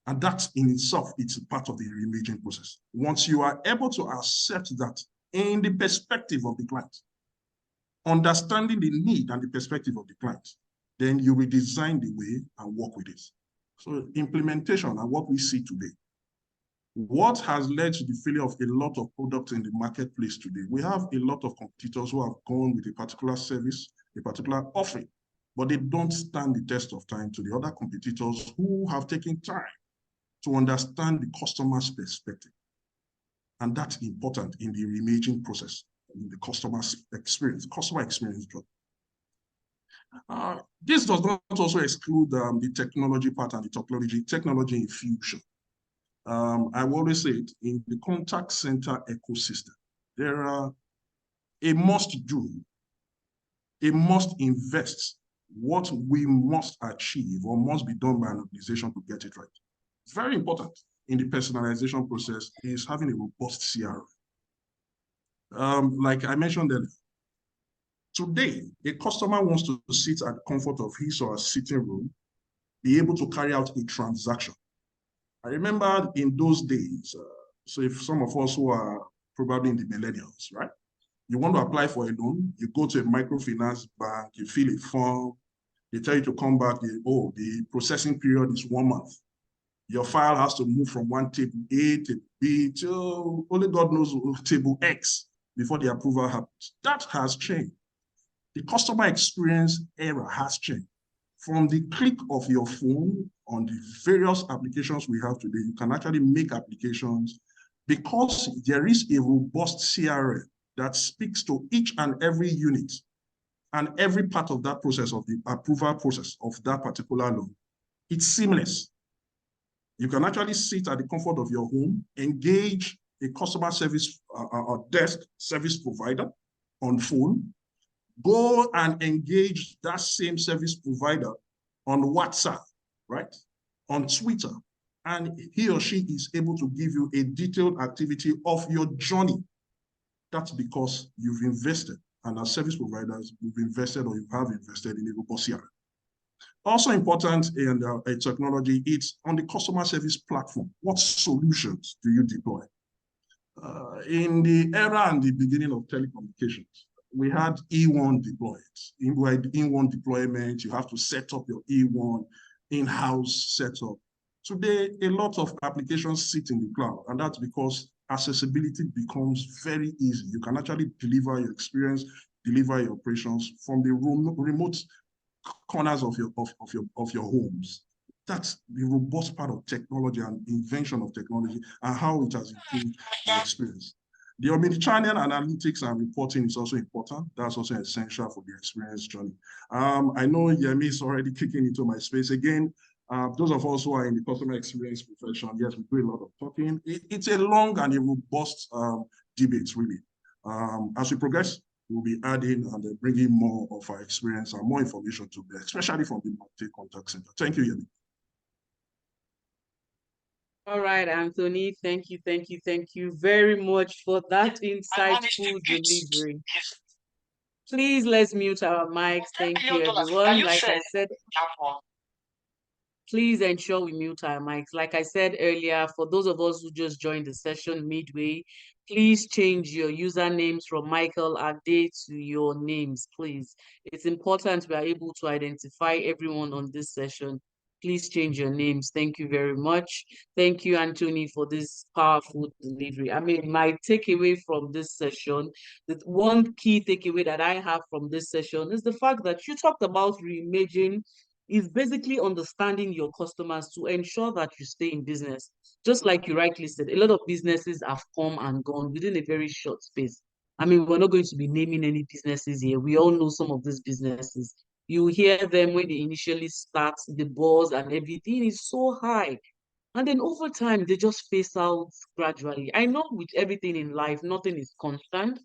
And that in itself, it's part of the reimaging process. Once you are able to accept that in the perspective of the client, understanding the need and the perspective of the client, then you will design the way and work with it. So implementation and what we see today What has led to the failure of a lot of products in the marketplace today? We have a lot of competitors who have gone with a particular service, a particular offering, but they don't stand the test of time to the other competitors who have taken time to understand the customer's perspective. And that's important in the reimaging process, in the customer experience job. This does not also exclude the technology part and the technology infusion. I will always say it, in the contact center ecosystem, there are a must do, a must invest, what we must achieve or must be done by an organization to get it right. It's very important in the personalization process is having a robust CRM. Like I mentioned earlier, today, a customer wants to sit at the comfort of his or her sitting room, be able to carry out a transaction. I remember in those days, so if some of us who are probably in the millennials, right? You want to apply for a loan, you go to a microfinance bank, you fill a form, they tell you to come back, the processing period is 1 month. Your file has to move from one table A to B to only God knows table X before the approval happens. That has changed. The customer experience era has changed. From the click of your phone on the various applications we have today, you can actually make applications because there is a robust CRM that speaks to each and every unit and every part of that process, of the approval process of that particular loan. It's seamless. You can actually sit at the comfort of your home, engage a customer service or desk service provider on phone, go and engage that same service provider on WhatsApp, right? On Twitter, and he or she is able to give you a detailed activity of your journey. That's because you've invested, and as service providers, you've invested or you have invested in a robust CRM. Also important in technology, it's on the customer service platform. What solutions do you deploy? In the era and the beginning of telecommunications, we had E1 deployed. In E1 deployment, you have to set up your E1 in-house setup. Today, a lot of applications sit in the cloud, and that's because accessibility becomes very easy. You can actually deliver your experience, deliver your operations from the remote corners of your homes. That's the robust part of technology and invention of technology and how it has improved the experience. The omnichannel analytics and reporting is also important. That's also essential for the experience journey. I know Yemi is already kicking into my space again. Those of us who are in the customer experience profession, yes, we do a lot of talking. It's a long and a robust debate, really. As we progress, we'll be adding and bringing more of our experience and more information to bear, especially from the multi-contact center. Thank you, Yemi. All right, Anthony, thank you very much for that insightful delivery. Please, let's mute our mics. Thank you, everyone. Like I said, please ensure we mute our mics. Like I said earlier, for those of us who just joined the session midway, please change your usernames from Michael Ade to your names, please. It's important we are able to identify everyone on this session. Please change your names. Thank you very much. Thank you, Anthony, for this powerful delivery. I mean, my takeaway from this session, the one key takeaway that I have from this session is the fact that you talked about reimaging is basically understanding your customers to ensure that you stay in business. Just like you rightly said, a lot of businesses have come and gone within a very short space. I mean, we're not going to be naming any businesses here. We all know some of these businesses. You hear them when they initially start, the buzz and everything is so high. And then over time, they just phase out gradually. I know with everything in life, nothing is constant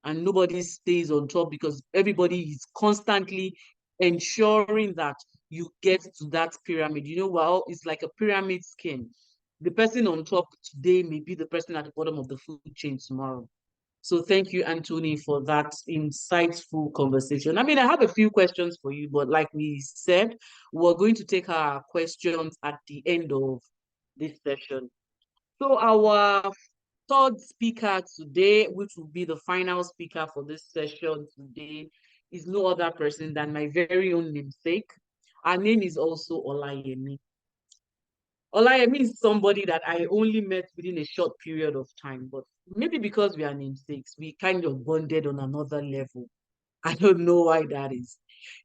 and nobody stays on top because everybody is constantly ensuring that you get to that pyramid. You know, well, it's like a pyramid scheme. The person on top today may be the person at the bottom of the food chain tomorrow. So thank you, Anthony, for that insightful conversation. I mean, I have a few questions for you, but like we said, we're going to take our questions at the end of this session. So our third speaker today, which will be the final speaker for this session today, is no other person than my very own namesake. Her name is also Olayemi. Olayemi is somebody that I only met within a short period of time, but maybe because we are namesakes, we kind of bonded on another level. I don't know why that is,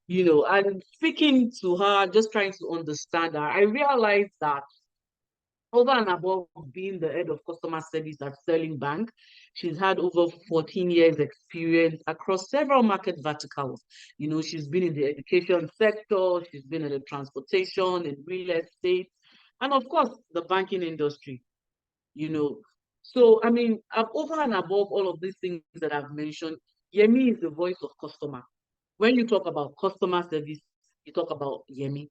and speaking to her, just trying to understand her, I realized that over and above being the head of customer service at Sterling Bank, she's had over 14 years experience across several market verticals. She's been in the education sector, she's been in the transportation, in real estate, and of course, the banking industry, you know. So, I mean, over and above all of these things that I've mentioned, Yemi is the voice of customer. When you talk about customer service, you talk about Yemi.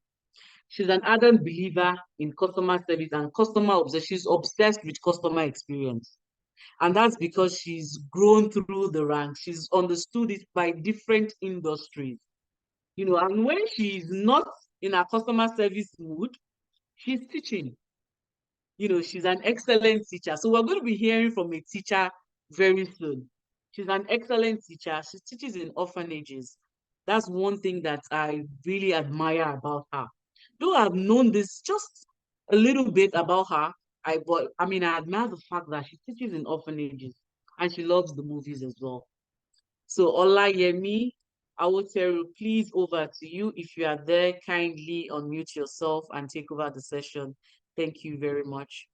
She's an ardent believer in customer service and customer obsession. She's obsessed with customer experience. And that's because she's grown through the ranks. She's understood it by different industries. And when she's not in a customer service mood, she's teaching. She's an excellent teacher. So we're going to be hearing from a teacher very soon. She's an excellent teacher. She teaches in orphanages. That's one thing that I really admire about her. Though I've known this just a little bit about her, I admire the fact that she teaches in orphanages and she loves the movies as well. So Olayemi, Awoteru, please over to you. If you are there, kindly unmute yourself and take over the session. Thank you very much.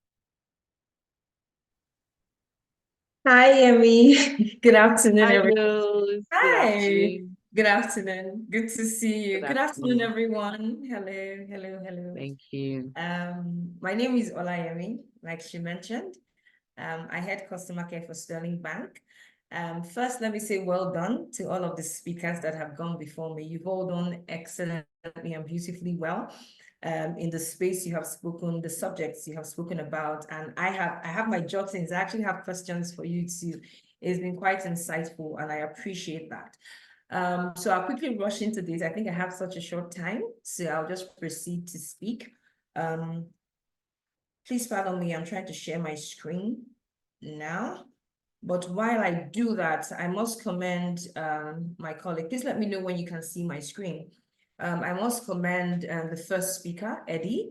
Hi, Yemi. Good afternoon, everyone. Hello. Hi. Good afternoon. Good to see you. Good afternoon, afternoon. everyone. Hello. Thank you. My name is Olayemi, like she mentioned. I head customer care for Sterling Bank. First, let me say well done to all of the speakers that have gone before me. You've all done excellently and beautifully well. In the space you have spoken, the subjects you have spoken about, and I have my jottings. I actually have questions for you too. It's been quite insightful, and I appreciate that. So I'll quickly rush into this. I think I have such a short time, so I'll just proceed to speak. Please pardon me, I'm trying to share my screen now. But while I do that, I must commend my colleague. Please let me know when you can see my screen. I must commend the first speaker, Eddie.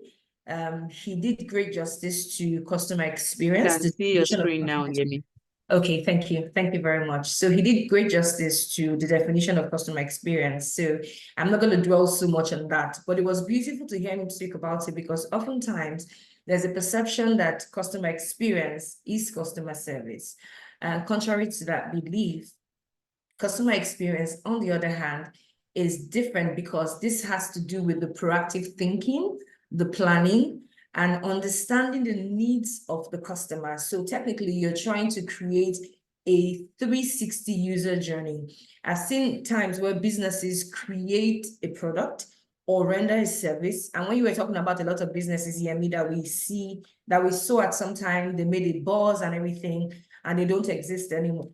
He did great justice to customer experience. You can see your screen now, Yemi. Okay, thank you. Thank you very much. So he did great justice to the definition of customer experience. So I'm not going to dwell so much on that, but it was beautiful to hear him speak about it because oftentimes there's a perception that customer experience is customer service. And contrary to that belief, customer experience, on the other hand, is different because this has to do with the proactive thinking, the planning, and understanding the needs of the customer. So technically, you're trying to create a 360 user journey. I've seen times where businesses create a product or render a service. And when you were talking about a lot of businesses, Yemi, that we saw at some time, they made a buzz and everything, and they don't exist anymore.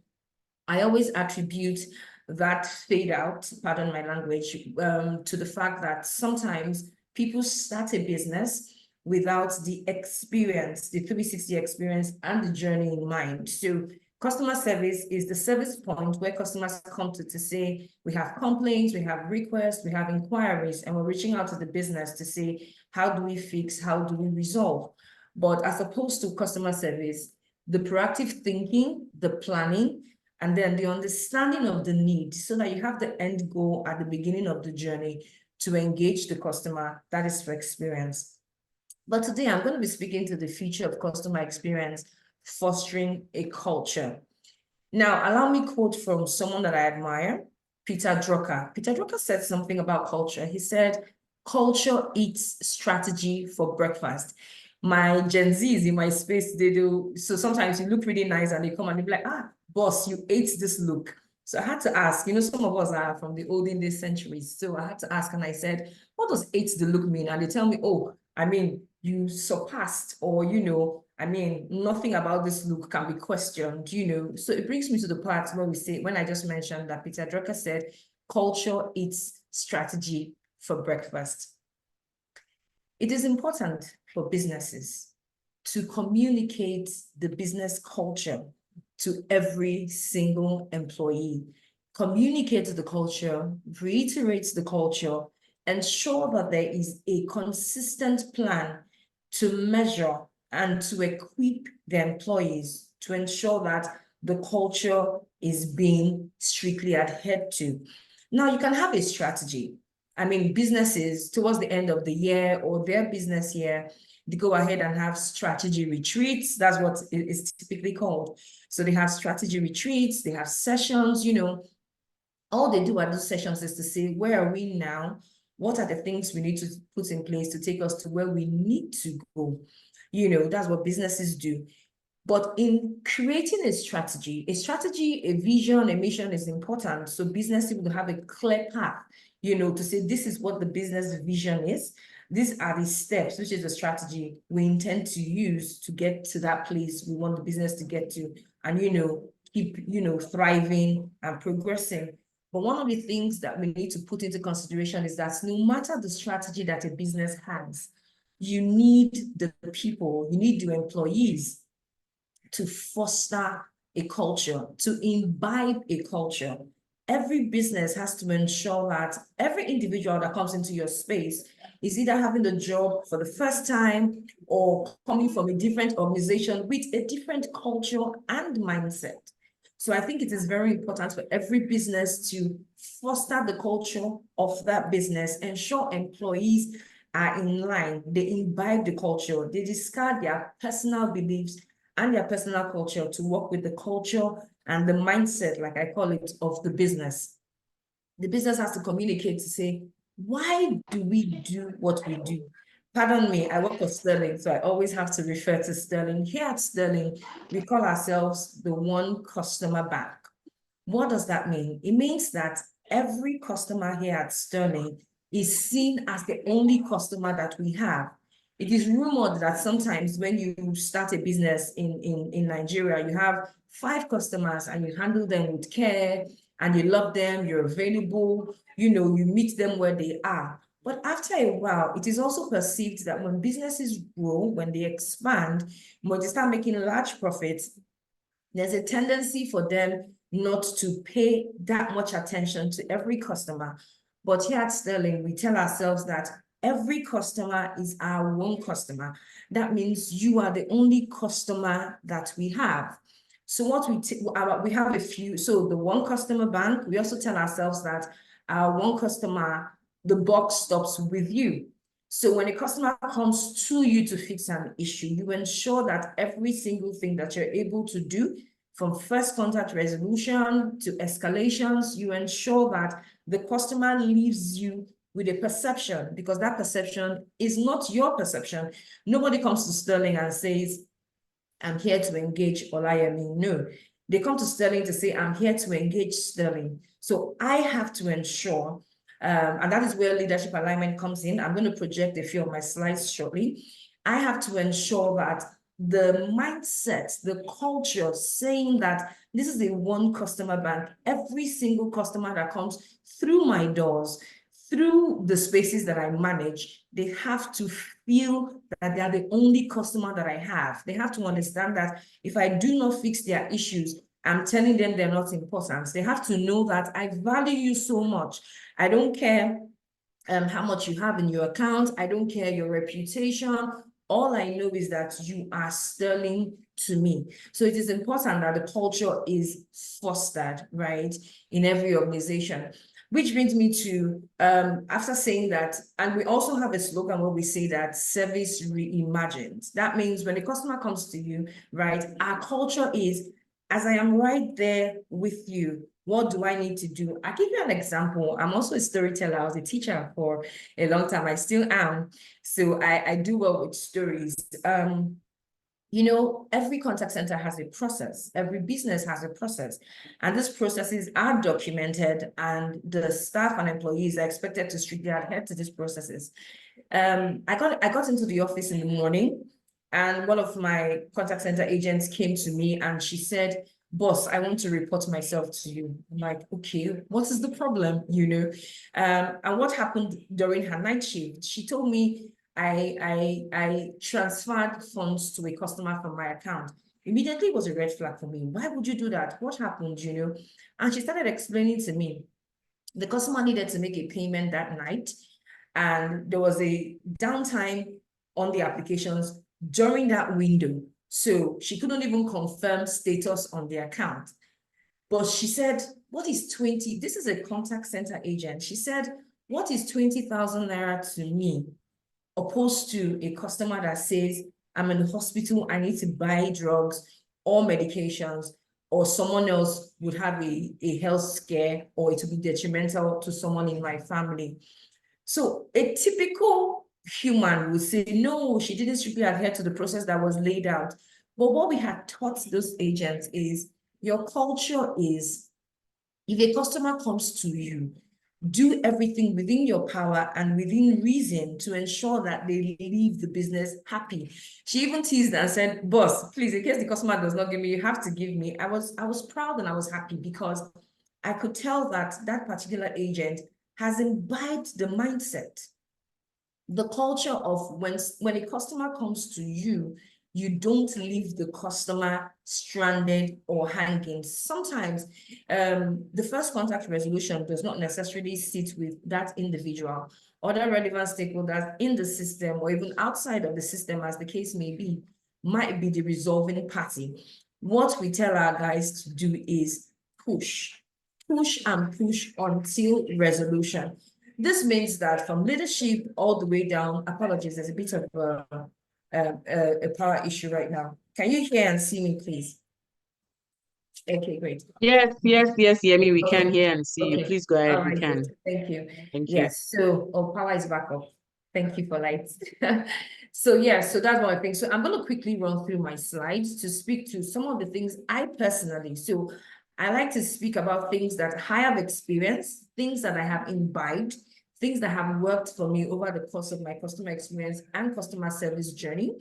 I always attribute that fade out, pardon my language, to the fact that sometimes people start a business without the experience, the 360 experience and the journey in mind. So customer service is the service point where customers come to say, we have complaints, we have requests, we have inquiries, and we're reaching out to the business to say, how do we fix, how do we resolve? But as opposed to customer service, the proactive thinking, the planning, and then the understanding of the need so that you have the end goal at the beginning of the journey to engage the customer, that is for experience. But today I'm going to be speaking to the future of customer experience, fostering a culture. Now, allow me to quote from someone that I admire, Peter Drucker. Peter Drucker said something about culture. He said, culture eats strategy for breakfast. My Gen Zs in my space, they do. So sometimes you look really nice and they come and they be like, boss, you ate this look. So I had to ask, some of us are from the olden days centuries. So I had to ask and I said, what does ate the look mean? And they tell me, you surpassed or, nothing about this look can be questioned, So it brings me to the part where when I just mentioned that Peter Drucker said, culture eats strategy for breakfast. It is important for businesses to communicate the business culture to every single employee. Communicate the culture, reiterate the culture, ensure that there is a consistent plan to measure and to equip the employees to ensure that the culture is being strictly adhered to. Now, you can have a strategy. I mean, businesses towards the end of the year or their business year, they go ahead and have strategy retreats. That's what it is typically called. So they have strategy retreats, they have sessions, you know. All they do at those sessions is to say, where are we now? What are the things we need to put in place to take us to where we need to go? You know, that's what businesses do. But in creating a strategy, a vision, a mission is important. So business will have a clear path, you know, to say this is what the business vision is. These are the steps, which is the strategy we intend to use to get to that place we want the business to get to, and, you know, keep, you know, thriving and progressing. But one of the things that we need to put into consideration is that no matter the strategy that a business has, you need the people, you need the employees to foster a culture, to imbibe a culture. Every business has to ensure that every individual that comes into your space is either having the job for the first time or coming from a different organization with a different culture and mindset. So I think it is very important for every business to foster the culture of that business, ensure employees are in line, they imbibe the culture, they discard their personal beliefs and their personal culture to work with the culture and the mindset, like I call it, of the business. The business has to communicate to say, why do we do what we do? Pardon me, I work for Sterling, so I always have to refer to Sterling. Here at Sterling, we call ourselves the one customer bank. What does that mean? It means that every customer here at Sterling is seen as the only customer that we have. It is rumored that sometimes when you start a business in Nigeria, you have 5 customers and you handle them with care and you love them, you're available, you know, you meet them where they are. But after a while, it is also perceived that when businesses grow, when they expand, when they start making large profits, there's a tendency for them not to pay that much attention to every customer. But here at Sterling, we tell ourselves that every customer is our one customer. That means you are the only customer that we have. So what we have a few, so the one customer bank, we also tell ourselves that our one customer, the buck stops with you. So when a customer comes to you to fix an issue, you ensure that every single thing that you're able to do, from first contact resolution to escalations, you ensure that the customer leaves you with a perception, because that perception is not your perception. Nobody comes to Sterling and says, I'm here to engage Olayemi. No, they come to Sterling to say, I'm here to engage Sterling. So I have to ensure, and that is where leadership alignment comes in. I'm going to project a few of my slides shortly. I have to ensure that the mindset, the culture, saying that this is a one customer bank, every single customer that comes through my doors, through the spaces that I manage, they have to feel that they are the only customer that I have. They have to understand that if I do not fix their issues, I'm telling them they're not important. They have to know that I value you so much. I don't care how much you have in your account. I don't care your reputation. All I know is that you are sterling to me. So it is important that the culture is fostered, right, in every organization. Which brings me to, after saying that, and we also have a slogan where we say that service reimagined. That means when a customer comes to you, right, our culture is, as I am right there with you, what do I need to do? I'll give you an example. I'm also a storyteller. I was a teacher for a long time. I still am. So I do well with stories. You know, every contact center has a process. Every business has a process. And these processes are documented, and the staff and employees are expected to strictly adhere to these processes. I got into the office in the morning, and one of my contact center agents came to me and she said, boss, I want to report myself to you. I'm like, okay, what is the problem? You know, and what happened during her night shift? She told me, I transferred funds to a customer from my account. Immediately, it was a red flag for me. Why would you do that? What happened, you know? And she started explaining to me, the customer needed to make a payment that night, and there was a downtime on the applications during that window. So she couldn't even confirm status on the account. But she said, what is 20? This is a contact center agent. She said, what is 20,000 naira to me, opposed to a customer that says, I'm in the hospital, I need to buy drugs or medications, or someone else would have a health scare, or it would be detrimental to someone in my family. So a typical human would say, no, she didn't strictly adhere to the process that was laid out. But what we had taught those agents is, your culture is, if a customer comes to you, do everything within your power and within reason to ensure that they leave the business happy. She even teased and said, boss, please, in case the customer does not give me, you have to give me. I was proud and I was happy because I could tell that that particular agent has imbibed the mindset, the culture of when a customer comes to you, you don't leave the customer stranded or hanging. Sometimes the first contact resolution does not necessarily sit with that individual. Other relevant stakeholders in the system or even outside of the system, as the case may be, might be the resolving party. What we tell our guys to do is push and push until resolution. This means that from leadership all the way down, apologies, there's a bit of a power issue right now. Can you hear and see me, please? Okay, great. Yes, Yemi, we can Okay. hear and see you. Please go ahead, All we right, can. good. Thank you. Thank you. Yes, so power is back up. Thank you for lights. So yeah, so that's one thing. So I'm going to quickly run through my slides to speak to some of the things I personally, so I like to speak about things that I have experienced, things that I have imbibed, things that have worked for me over the course of my customer experience and customer service journey.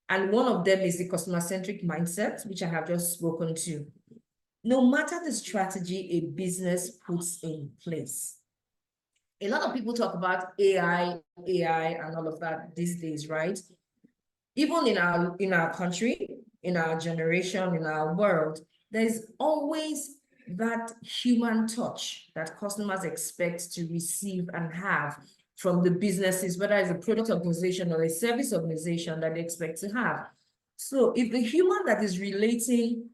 And one of them is the customer-centric mindset, which I have just spoken to. No matter the strategy a business puts in place, a lot of people talk about AI, and all of that these days, right? Even in our country, in our generation, in our world, there's always that human touch that customers expect to receive and have from the businesses, whether it's a product organization or a service organization that they expect to have. So if the human that is relating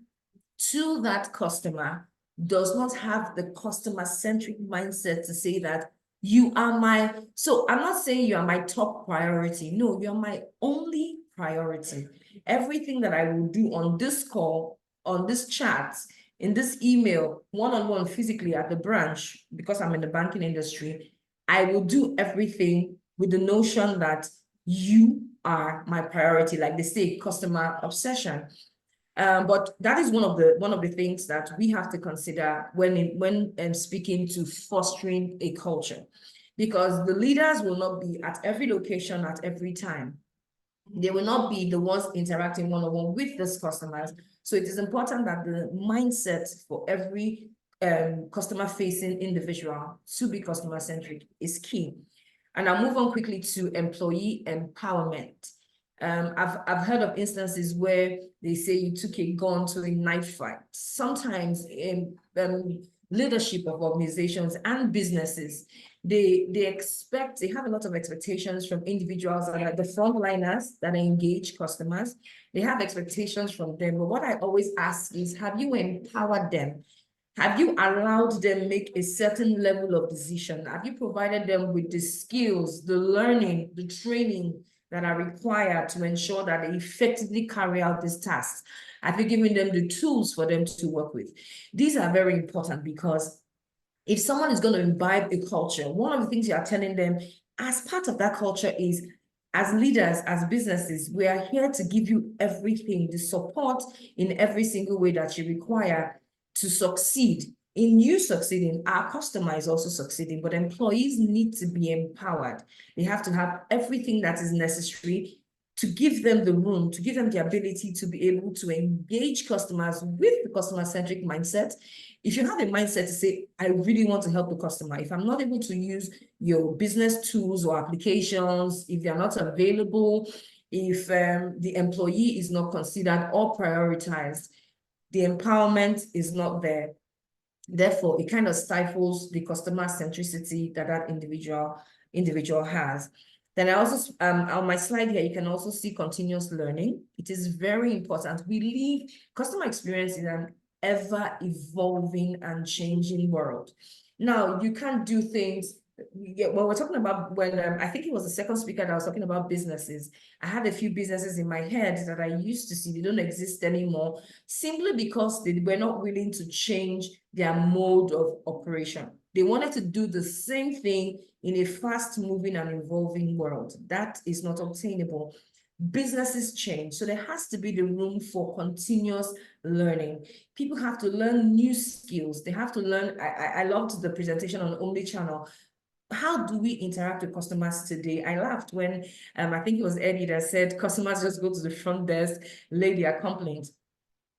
to that customer does not have the customer-centric mindset to say that you are my, so I'm not saying you are my top priority. No, you're my only priority. Everything that I will do on this call, on this chat, in this email, one-on-one physically at the branch, because I'm in the banking industry, I will do everything with the notion that you are my priority, like they say, customer obsession. But that is one of the things that we have to consider when speaking to fostering a culture, because the leaders will not be at every location at every time. They will not be the ones interacting one-on-one with these customers. So it is important that the mindset for every customer-facing individual to be customer-centric is key. And I'll move on quickly to employee empowerment. I've heard of instances where they say you took a gun to a knife fight. Sometimes in leadership of organizations and businesses, they have a lot of expectations from individuals that are the frontliners that engage customers. They have expectations from them. But what I always ask is, have you empowered them? Have you allowed them make a certain level of decision? Have you provided them with the skills, the learning, the training that are required to ensure that they effectively carry out these tasks? Have you given them the tools for them to work with? These are very important, because if someone is going to imbibe a culture, one of the things you are telling them as part of that culture is, as leaders, as businesses, we are here to give you everything, the support in every single way that you require to succeed. In you succeeding, our customer is also succeeding, but employees need to be empowered. They have to have everything that is necessary to give them the room, to give them the ability to be able to engage customers with the customer-centric mindset. If you have a mindset to say, I really want to help the customer, if I'm not able to use your business tools or applications, if they're not available, if the employee is not considered or prioritized, the empowerment is not there. Therefore, it kind of stifles the customer centricity that that individual has. Then I also, on my slide here, you can also see continuous learning. It is very important. We live customer experience in an ever evolving and changing world. Now, you can't do things. When we're talking about, when I think it was the second speaker that was talking about businesses, I had a few businesses in my head that I used to see, they don't exist anymore, simply because they were not willing to change their mode of operation. They wanted to do the same thing in a fast-moving and evolving world. That is not obtainable. Businesses change, so there has to be the room for continuous learning. People have to learn new skills. They have to learn. I loved the presentation on omnichannel. How do we interact with customers today? I laughed when I think it was Eddie that said customers just go to the front desk, lay their complaints.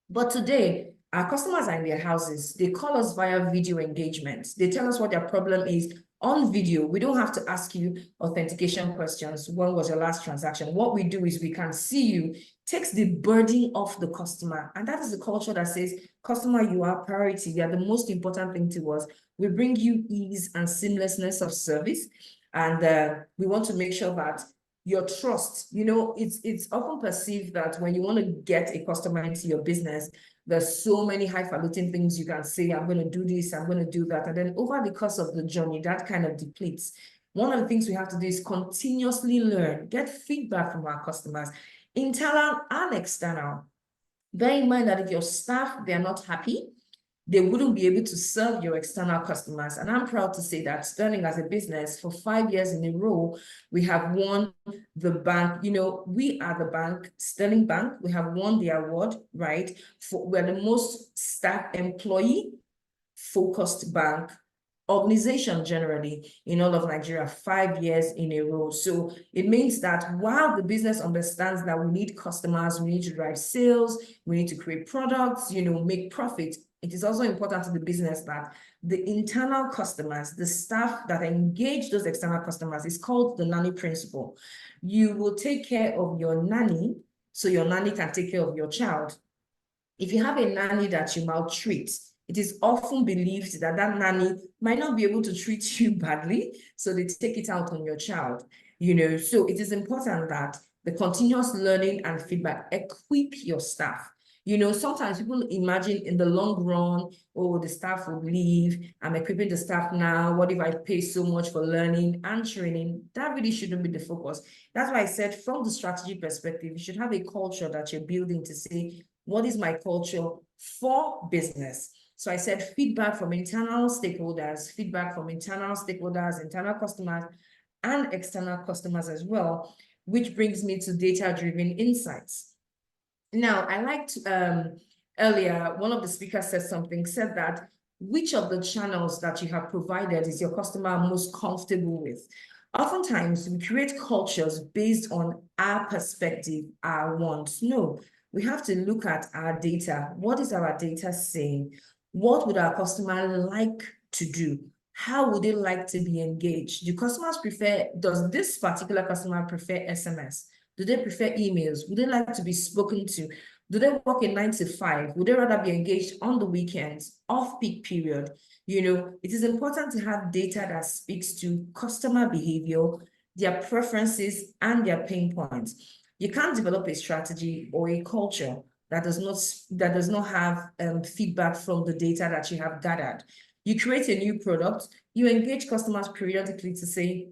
But today, our customers are in their houses. They call us via video engagement. They tell us what their problem is on video. We don't have to ask you authentication questions. When was your last transaction? What we do is we can see you, takes the burden off the customer. And that is the culture that says, customer, you are priority. You are the most important thing to us. We bring you ease and seamlessness of service. And we want to make sure that your trust, it's often perceived that when you want to get a customer into your business, there's so many highfalutin things you can say, I'm going to do this, I'm going to do that. And then over the course of the journey, that kind of depletes. One of the things we have to do is continuously learn, get feedback from our customers, internal and external. Bear in mind that if your staff, they're not happy, they wouldn't be able to serve your external customers. And I'm proud to say that Sterling as a business, for 5 years in a row, we have won the bank. We are the bank, Sterling Bank. We have won the award, right? We're the most staff employee focused bank organization generally in all of Nigeria, 5 years in a row. So it means that while the business understands that we need customers, we need to drive sales, we need to create products, make profit, it is also important to the business that the internal customers, the staff that engage those external customers, is called the nanny principle. You will take care of your nanny so your nanny can take care of your child. If you have a nanny that you maltreat, it is often believed that that nanny might not be able to treat you badly, so they take it out on your child. So it is important that the continuous learning and feedback equip your staff. Sometimes people imagine in the long run, oh, the staff will leave, I'm equipping the staff now, what if I pay so much for learning and training? That really shouldn't be the focus. That's why I said from the strategy perspective, you should have a culture that you're building to say, what is my culture for business? So I said feedback from internal stakeholders, internal customers, and external customers as well, which brings me to data-driven insights. Now, I liked earlier, one of the speakers said that which of the channels that you have provided is your customer most comfortable with? Oftentimes, we create cultures based on our perspective, our wants. No, we have to look at our data. What is our data saying? What would our customer like to do? How would they like to be engaged? Does this particular customer prefer SMS? Do they prefer emails? Would they like to be spoken to? Do they work a 9 to 5? Would they rather be engaged on the weekends, off-peak period? It is important to have data that speaks to customer behavior, their preferences, and their pain points. You can't develop a strategy or a culture that does not have feedback from the data that you have gathered. You create a new product, you engage customers periodically to say,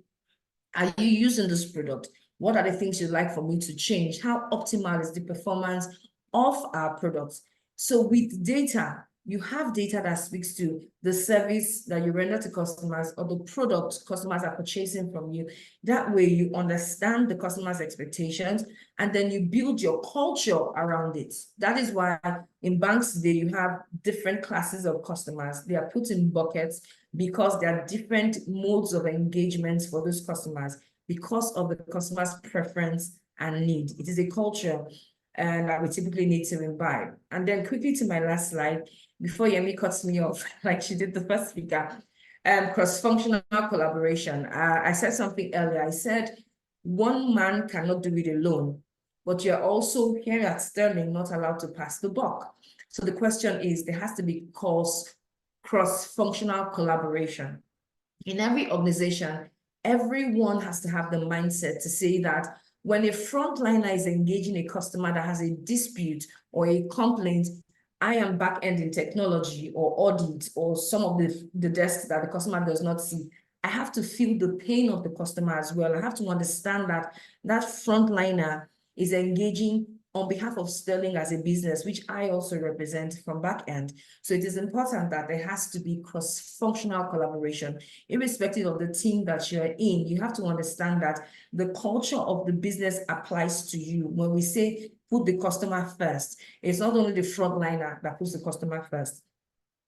are you using this product? What are the things you'd like for me to change? How optimal is the performance of our products? So with data, you have data that speaks to the service that you render to customers or the product customers are purchasing from you. That way you understand the customer's expectations and then you build your culture around it. That is why in banks today, you have different classes of customers. They are put in buckets because there are different modes of engagements for those customers because of the customer's preference and need. It is a culture and that we typically need to imbibe. And then quickly to my last slide, before Yemi cuts me off, like she did the first speaker, cross-functional collaboration. I said something earlier. I said, one man cannot do it alone, but you're also here at Sterling not allowed to pass the buck. So the question is, there has to be cross-functional collaboration. In every organization, Everyone has to have the mindset to say that when a frontliner is engaging a customer that has a dispute or a complaint, I am back-end in technology or audit or some of the desks that the customer does not see. I have to feel the pain of the customer as well. I have to understand that that frontliner is engaging on behalf of Sterling as a business, which I also represent from back end. So it is important that there has to be cross-functional collaboration. Irrespective of the team that you're in, you have to understand that the culture of the business applies to you. When we say put the customer first, it's not only the frontliner that puts the customer first.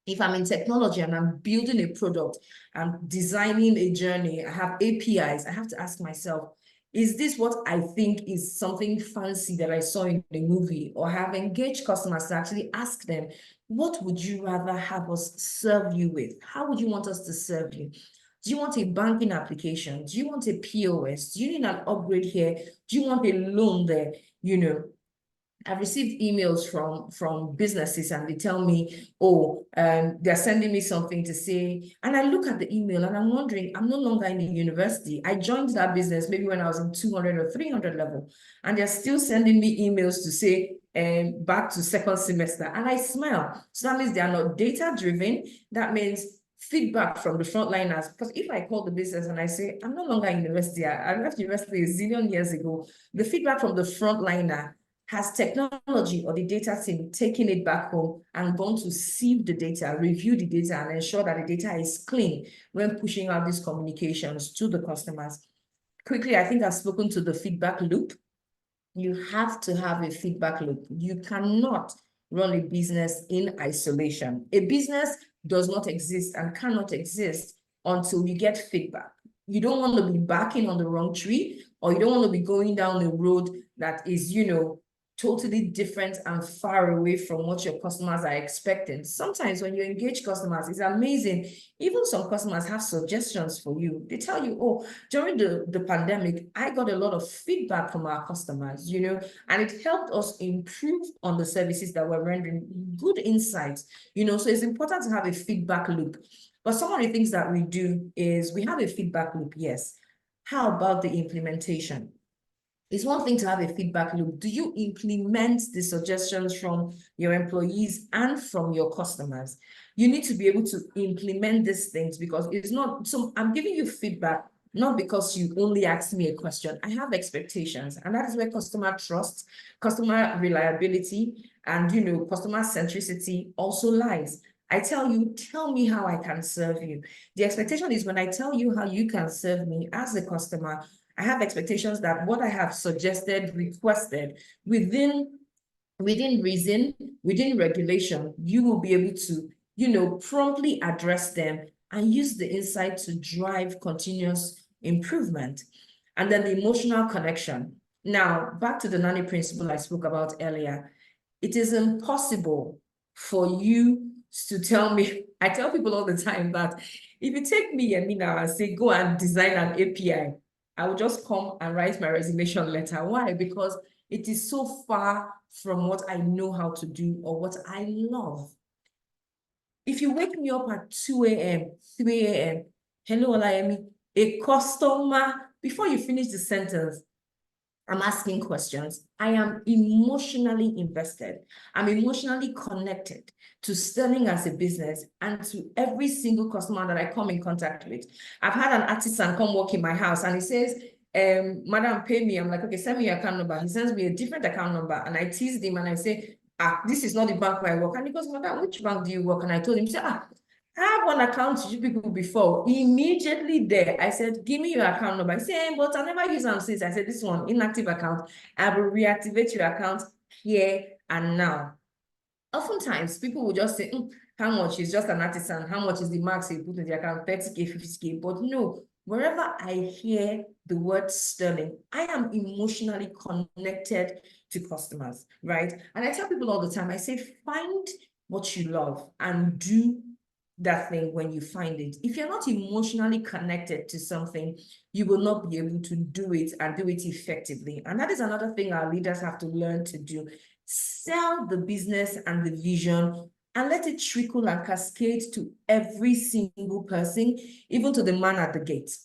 If I'm in technology and I'm building a product, I'm designing a journey, I have APIs, I have to ask myself, is this what I think is something fancy that I saw in the movie? Or have engaged customers to actually ask them, what would you rather have us serve you with? How would you want us to serve you? Do you want a banking application? Do you want a POS? Do you need an upgrade here? Do you want a loan there? You know, I've received emails from businesses and they tell me, oh, they're sending me something to say. And I look at the email and I'm wondering, I'm no longer in the university. I joined that business maybe when I was in 200 or 300 level. And they're still sending me emails to say, back to second semester. And I smile. So that means they are not data driven. That means feedback from the frontliners. Because if I call the business and I say, I'm no longer in university, I left university a zillion years ago, the feedback from the frontliner has technology or the data team taken it back home and gone to sieve the data, review the data, and ensure that the data is clean when pushing out these communications to the customers? Quickly, I think I've spoken to the feedback loop. You have to have a feedback loop. You cannot run a business in isolation. A business does not exist and cannot exist until you get feedback. You don't want to be backing on the wrong tree, or you don't want to be going down a road that is, totally different and far away from what your customers are expecting. Sometimes when you engage customers, it's amazing. Even some customers have suggestions for you. They tell you, oh, during the pandemic, I got a lot of feedback from our customers, and it helped us improve on the services that we're rendering. Good insights, so it's important to have a feedback loop. But some of the things that we do is we have a feedback loop, yes. How about the implementation? It's one thing to have a feedback loop. Do you implement the suggestions from your employees and from your customers? You need to be able to implement these things, because it's not, so I'm giving you feedback, not because you only asked me a question. I have expectations, and that is where customer trust, customer reliability, and customer centricity also lies. I tell you, tell me how I can serve you. The expectation is when I tell you how you can serve me as a customer, I have expectations that what I have suggested, requested, within reason, within regulation, you will be able to, promptly address them and use the insight to drive continuous improvement. And then the emotional connection. Now, back to the nanny principle I spoke about earlier. It is impossible for you to tell me, I tell people all the time that if you take me and me now and say, go and design an API, I will just come and write my resignation letter. Why? Because it is so far from what I know how to do or what I love. If you wake me up at 2 a.m., 3 a.m., hello, Olayemi, a customer, before you finish the sentence, I'm asking questions. I am emotionally invested. I'm emotionally connected to Sterling as a business and to every single customer that I come in contact with. I've had an artisan come work in my house and he says, madam, pay me. I'm like, okay, send me your account number. He sends me a different account number and I tease him and I say, this is not the bank where I work. And he goes, madam, which bank do you work? And I told him, say, I have one account to you people before. Immediately there, I said, give me your account number. He said, but I never use them since. I said, this one, inactive account. I will reactivate your account here and now. Oftentimes, people will just say, how much is just an artisan? How much is the max you put in the account? 30K, 50K. But no, wherever I hear the word Sterling, I am emotionally connected to customers, right? And I tell people all the time, I say, find what you love and do that thing when you find it. If you're not emotionally connected to something, you will not be able to do it and do it effectively. And that is another thing our leaders have to learn to do. Sell the business and the vision and let it trickle and cascade to every single person, even to the man at the gate.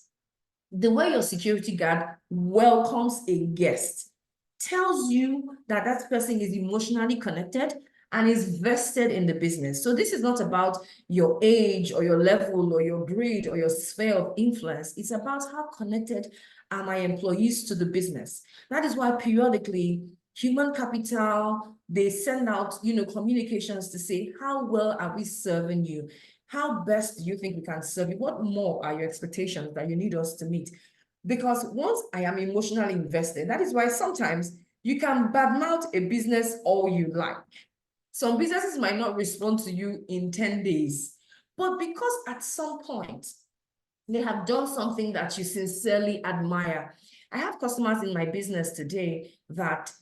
The way your security guard welcomes a guest tells you that that person is emotionally connected and is vested in the business. So this is not about your age or your level or your grade or your sphere of influence. It's about how connected are my employees to the business. That is why periodically human capital, they send out, communications to say, how well are we serving you? How best do you think we can serve you? What more are your expectations that you need us to meet? Because once I am emotionally invested, that is why sometimes you can badmouth a business all you like. Some businesses might not respond to you in 10 days, but because at some point they have done something that you sincerely admire. I have customers in my business today that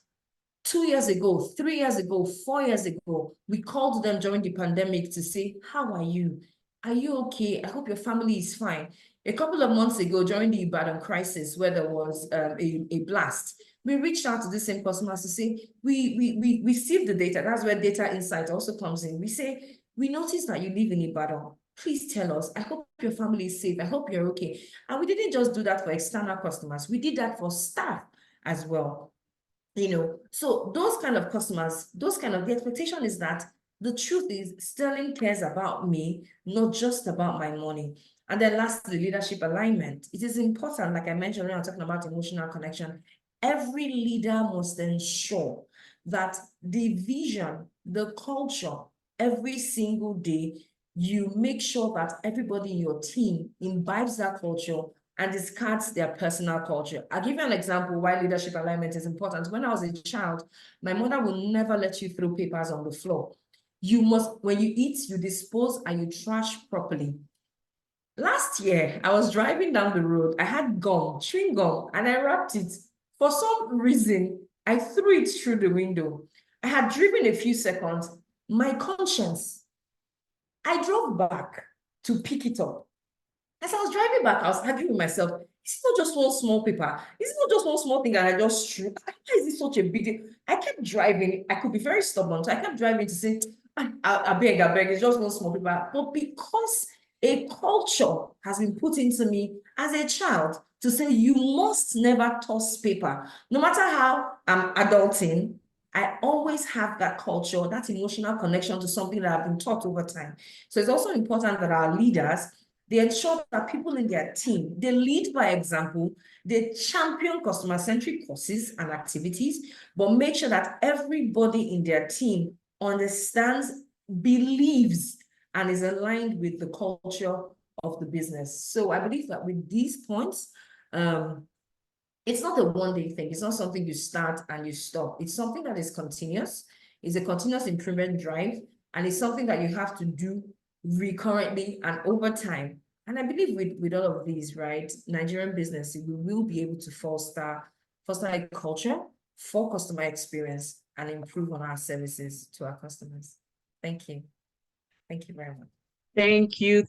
2 years ago, 3 years ago, 4 years ago, we called them during the pandemic to say, how are you? Are you okay? I hope your family is fine. A couple of months ago, during the Ibadan crisis, where there was a blast, we reached out to the same customers to say, we received the data. That's where data insight also comes in. We say, we noticed that you live in Ibadan. Please tell us. I hope your family is safe. I hope you're okay. And we didn't just do that for external customers. We did that for staff as well. So those kind of customers, the expectation is that the truth is Sterling cares about me, not just about my money. And then lastly, leadership alignment. It is important, like I mentioned when I'm talking about emotional connection, every leader must ensure that the vision, the culture, every single day, you make sure that everybody in your team imbibes that culture and discards their personal culture. I'll give you an example why leadership alignment is important. When I was a child, my mother will never let you throw papers on the floor. You must, when you eat, you dispose and you trash properly. Last year, I was driving down the road. I had gum, chewing gum, and I wrapped it. For some reason, I threw it through the window. I had driven a few seconds. My conscience, I drove back to pick it up. As I was driving back, I was arguing with myself, it's not just one small paper. It's not just one small thing that I just threw. Why is it such a big deal? I kept driving. I could be very stubborn. So I kept driving to say, I beg, it's just one small paper. But because a culture has been put into me as a child to say, you must never toss paper. No matter how I'm adulting, I always have that culture, that emotional connection to something that I've been taught over time. So it's also important that our leaders, they ensure that people in their team, they lead by example, they champion customer-centric courses and activities, but make sure that everybody in their team understands, believes, and is aligned with the culture of the business. So I believe that with these points, it's not a one-day thing. It's not something you start and you stop. It's something that is continuous. It's a continuous improvement drive, and it's something that you have to do recurrently and over time. And I believe with all of these, right, Nigerian business, we will be able to foster a culture for customer experience and improve on our services to our customers. Thank you. Thank you very much. Thank you,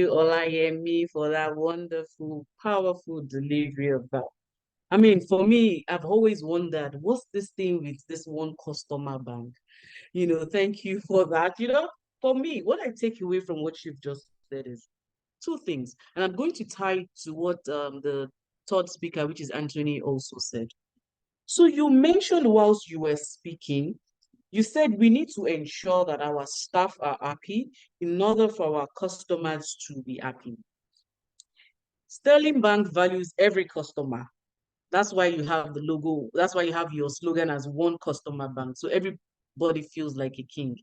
Olayemi, for that wonderful, powerful delivery of that. I mean, for me, I've always wondered, what's this thing with this one customer bank? Thank you for that. For me, what I take away from what you've just said is two things. And I'm going to tie to what the third speaker, which is Anthony, also said. So you mentioned whilst you were speaking, you said we need to ensure that our staff are happy in order for our customers to be happy. Sterling Bank values every customer. That's why you have the logo. That's why you have your slogan as one customer bank. So everybody feels like a king.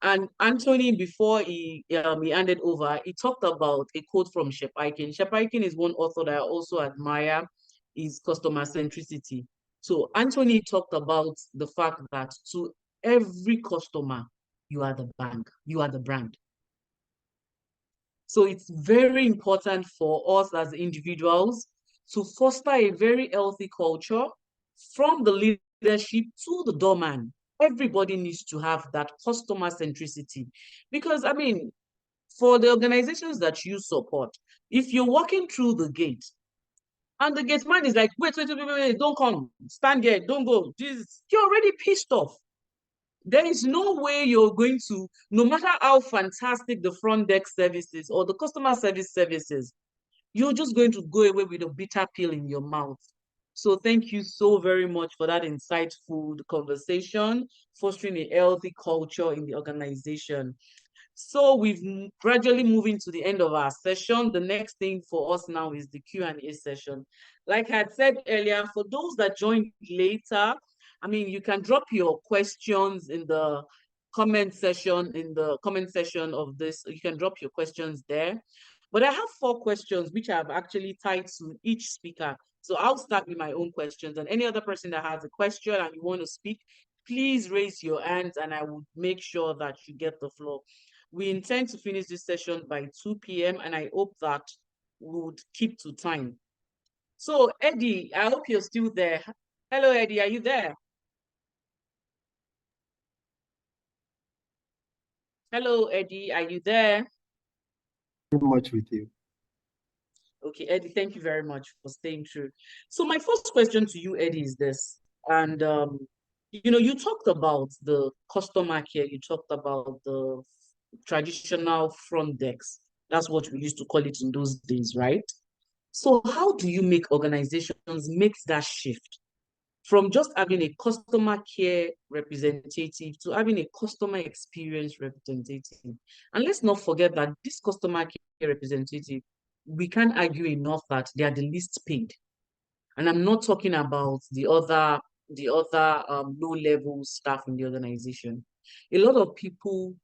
And Anthony, before he handed over, he talked about a quote from Shep Aiken. Shep Aiken is one author that I also admire, his customer centricity. So Anthony talked about the fact that to every customer, you are the bank, you are the brand. So it's very important for us as individuals to foster a very healthy culture from the leadership to the doorman. Everybody needs to have that customer centricity. Because, I mean, for the organizations that you support, if you're walking through the gate and the gate man is like, wait, don't come, stand here, don't go, Jesus, you're already pissed off. There is no way you're going to, no matter how fantastic the front desk services or the customer service services, you're just going to go away with a bitter pill in your mouth. So thank you so very much for that insightful conversation, fostering a healthy culture in the organization. So we've gradually moving to the end of our session. The next thing for us now is the Q&A session. Like I had said earlier, for those that joined later, I mean, you can drop your questions in the comment section of this. You can drop your questions there. But I have 4 questions which I've actually tied to each speaker. So I'll start with my own questions, and any other person that has a question and you want to speak, please raise your hands and I will make sure that you get the floor. We intend to finish this session by 2 p.m. and I hope that we would keep to time. So Eddie, I hope you're still there. Hello, Eddie, are you there? Hello, Eddie, are you there? Very much with you. Okay, Eddie, thank you very much for staying true. So my first question to you, Eddie, is this. And, you talked about the customer care, you talked about the traditional front desk. That's what we used to call it in those days, right? So how do you make organizations make that shift from just having a customer care representative to having a customer experience representative? And let's not forget that this customer care representative, we can't argue enough that they are the least paid. And I'm not talking about the other low-level staff in the organization. A lot of people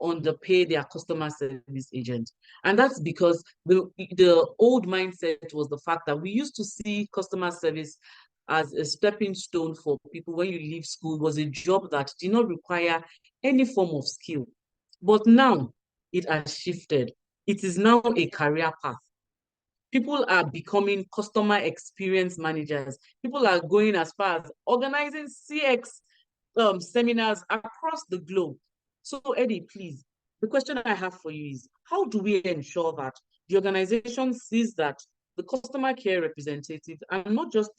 underpay their customer service agent. And that's because the old mindset was the fact that we used to see customer service as a stepping stone for people. When you leave school, it was a job that did not require any form of skill. But now it has shifted. It is now a career path. People are becoming customer experience managers. People are going as far as organizing CX seminars across the globe. So Eddie, please, the question I have for you is, how do we ensure that the organization sees that the customer care representatives are not just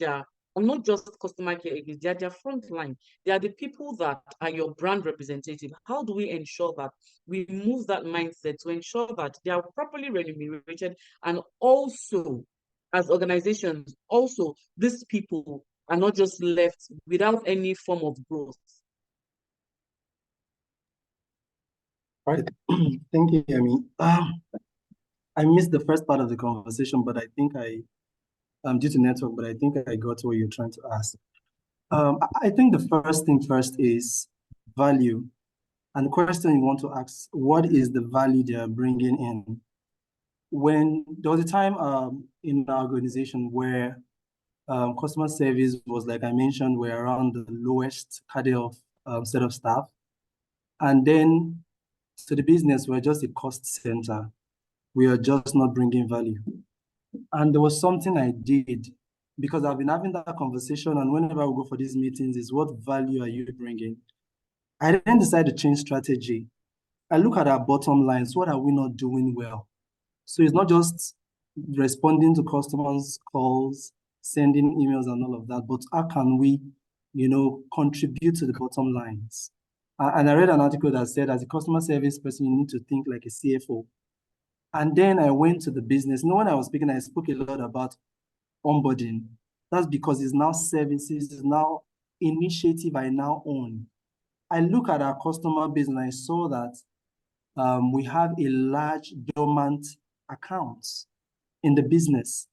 customer care agents, they are their front line. They are the people that are your brand representative. How do we ensure that we move that mindset to ensure that they are properly remunerated, and also as organizations, also these people are not just left without any form of growth? All right. Thank you, Amy. I missed the first part of the conversation, but I think due to network, but I think I got what you're trying to ask. I think the first thing first is value. And the question you want to ask, what is the value they are bringing in? When there was a time in our organization where customer service was, like I mentioned, we're around the lowest cadre of set of staff. And then to the business, we're just a cost center. We are just not bringing value. And there was something I did, because I've been having that conversation, and whenever we go for these meetings is, what value are you bringing? I then decided to change strategy. I look at our bottom lines. What are we not doing well? So it's not just responding to customers' calls, sending emails and all of that, but how can we, contribute to the bottom lines? And I read an article that said, as a customer service person, you need to think like a CFO. And then I went to the business. When I was speaking, I spoke a lot about onboarding. That's because it's now services, it's now initiative I now own. I look at our customer base and I saw that we have a large dormant accounts in the business.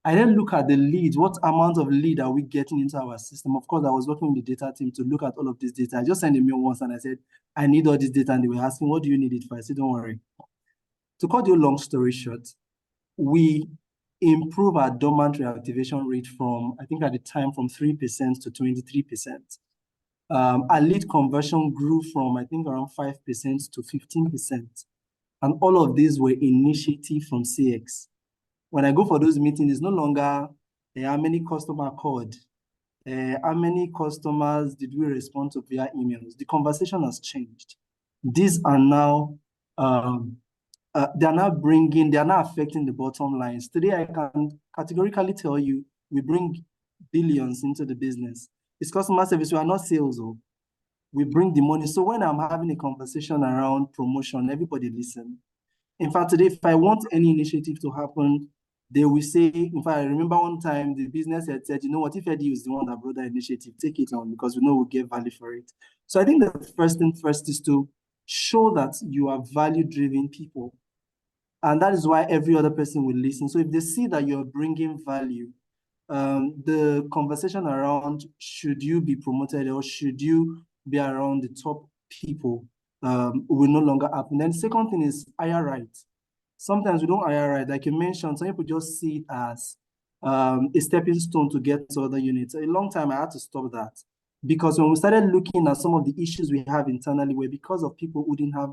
I then look at the leads. What amount of lead are we getting into our system? Of course, I was working with the data team to look at all of this data. I just sent a mail once and I said, I need all this data. And they were asking, what do you need it for? I said, don't worry. To cut you a long story short, we improve our dormant reactivation rate from, I think at the time, from 3% to 23%. Our lead conversion grew from, I think, around 5% to 15%. And all of these were initiative from CX. When I go for those meetings, it's no longer how many customers called, how many customers did we respond to via emails. The conversation has changed. These are now, they are now affecting the bottom lines. Today, I can categorically tell you, we bring billions into the business. It's customer service. We are not sales. We bring the money. So when I'm having a conversation around promotion, everybody listen. In fact, today, if I want any initiative to happen, They will say, in fact, I remember one time the business had said, you know what, if Eddie is the one that brought that initiative, take it on because we know we'll get value for it. So I think the first thing first is to show that you are value-driven people. And that is why every other person will listen. So if they see that you're bringing value, the conversation around should you be promoted or should you be around the top people will no longer happen. Then the second thing is hire right. Sometimes we don't hire right. Like you mentioned, some people just see it as a stepping stone to get to other units. A long time I had to stop that because when we started looking at some of the issues we have internally were because of people who didn't have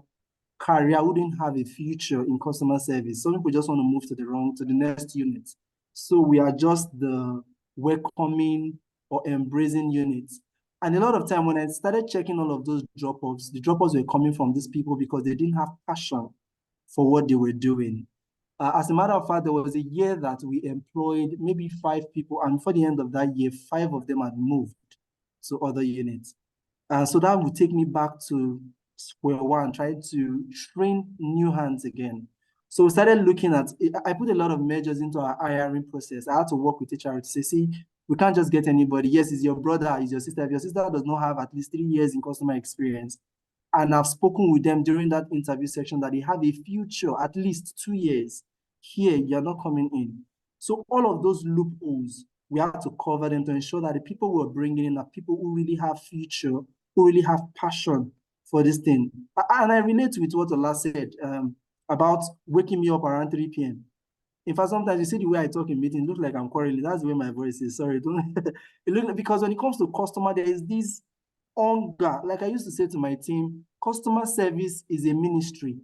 career, who didn't have a future in customer service. Some people just want to move to the next unit. So we are just the welcoming or embracing units. And a lot of time when I started checking all of those drop-offs, the drop-offs were coming from these people because they didn't have passion for what they were doing. As a matter of fact, there was a year that we employed maybe 5 people, and for the end of that year, 5 of them had moved to other units. So that would take me back to square one, trying to train new hands again. So we started looking at, I put a lot of measures into our hiring process. I had to work with HR to say, see, we can't just get anybody. Yes, it's your brother, it's your sister. If your sister does not have at least 3 years in customer experience, and I've spoken with them during that interview section that they have a future, at least 2 years, here, you're not coming in. So all of those loopholes, we have to cover them to ensure that the people we're bringing in are people who really have future, who really have passion for this thing. And I relate with what Ola said about waking me up around 3 p.m. In fact, sometimes you see the way I talk in meetings, it looks like I'm quarreling. That's the way my voice is. Sorry, don't. Because when it comes to customer, there is this hunger. Like I used to say to my team, customer service is a ministry.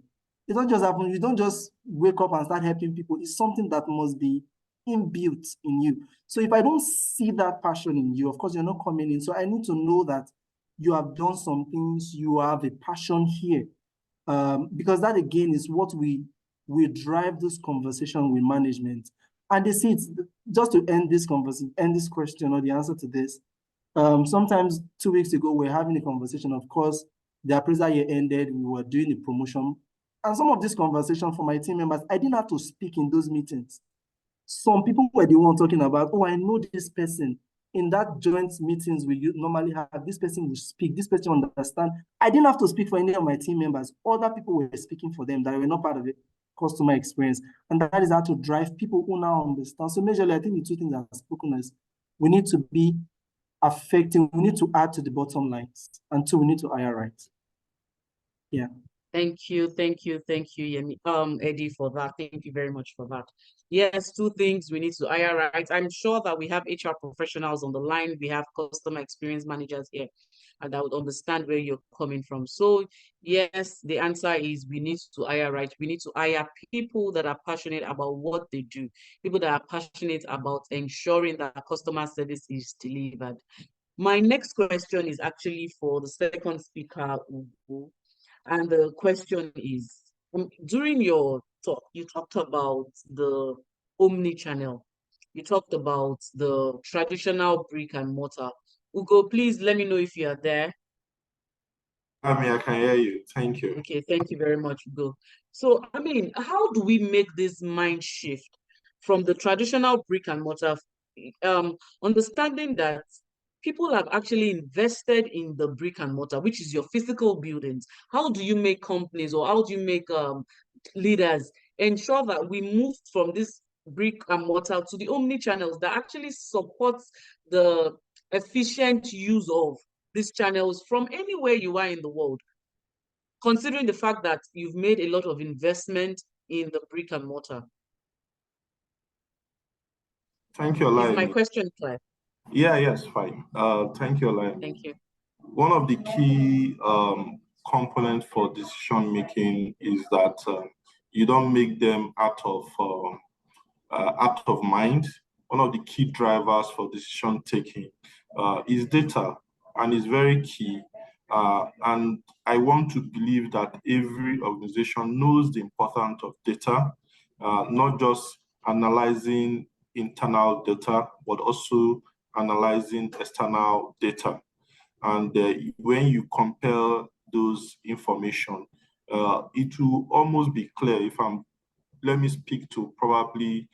It don't just happen. You don't just wake up and start helping people. It's something that must be inbuilt in you. So if I don't see that passion in you, of course, you're not coming in. So I need to know that you have done some things, you have a passion here. Because that again is what we drive this conversation with management. And they see it, just to end this conversation, end this question or the answer to this. Sometimes 2 weeks ago, we were having a conversation. Of course, the appraisal year ended, we were doing the promotion. And some of this conversation for my team members, I didn't have to speak in those meetings. Some people were the one talking about, oh, I know this person. In that joint meetings we normally have, this person will speak, this person understand. I didn't have to speak for any of my team members. Other people were speaking for them that were not part of the customer experience. And that is how to drive people who now understand. So majorly, I think the 2 things I've spoken is we need to be affecting, we need to add to the bottom lines. And 2, we need to hire right. Yeah. Thank you, Yemi, Eddie, for that. Thank you very much for that. Yes, 2 things we need to hire right. I'm sure that we have HR professionals on the line. We have customer experience managers here, and I would understand where you're coming from. So yes, the answer is we need to hire right. We need to hire people that are passionate about what they do, people that are passionate about ensuring that customer service is delivered. My next question is actually for the second speaker, Ugo. And the question is, during your talk, you talked about the omni-channel. You talked about the traditional brick and mortar. Ugo, please let me know if you are there. I can hear you. Thank you. Okay, thank you very much, Ugo. So, I mean, how do we make this mind shift from the traditional brick and mortar, understanding that people have actually invested in the brick and mortar, which is your physical buildings? How do you make companies, or how do you make leaders ensure that we move from this brick and mortar to the omni channels that actually supports the efficient use of these channels from anywhere you are in the world, considering the fact that you've made a lot of investment in the brick and mortar? Thank you, Is Olaimi. my question clear? Yeah, yes, fine. Thank you, Olaimi. Thank you. One of the key components for decision making is that you don't make them out of mind. One of the key drivers for decision taking is data, and it's very key. And I want to believe that every organization knows the importance of data, not just analyzing internal data, but also analyzing external data. And when you compare those information, it will almost be clear. Let me speak to probably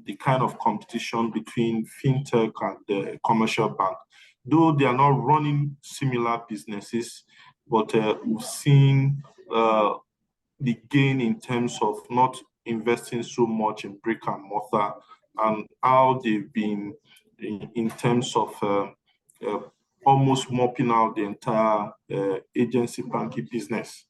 the kind of competition between fintech and the commercial bank. Though they are not running similar businesses, but we've seen the gain in terms of not investing so much in brick and mortar, and how they've been in terms of almost mopping out the entire agency banking business.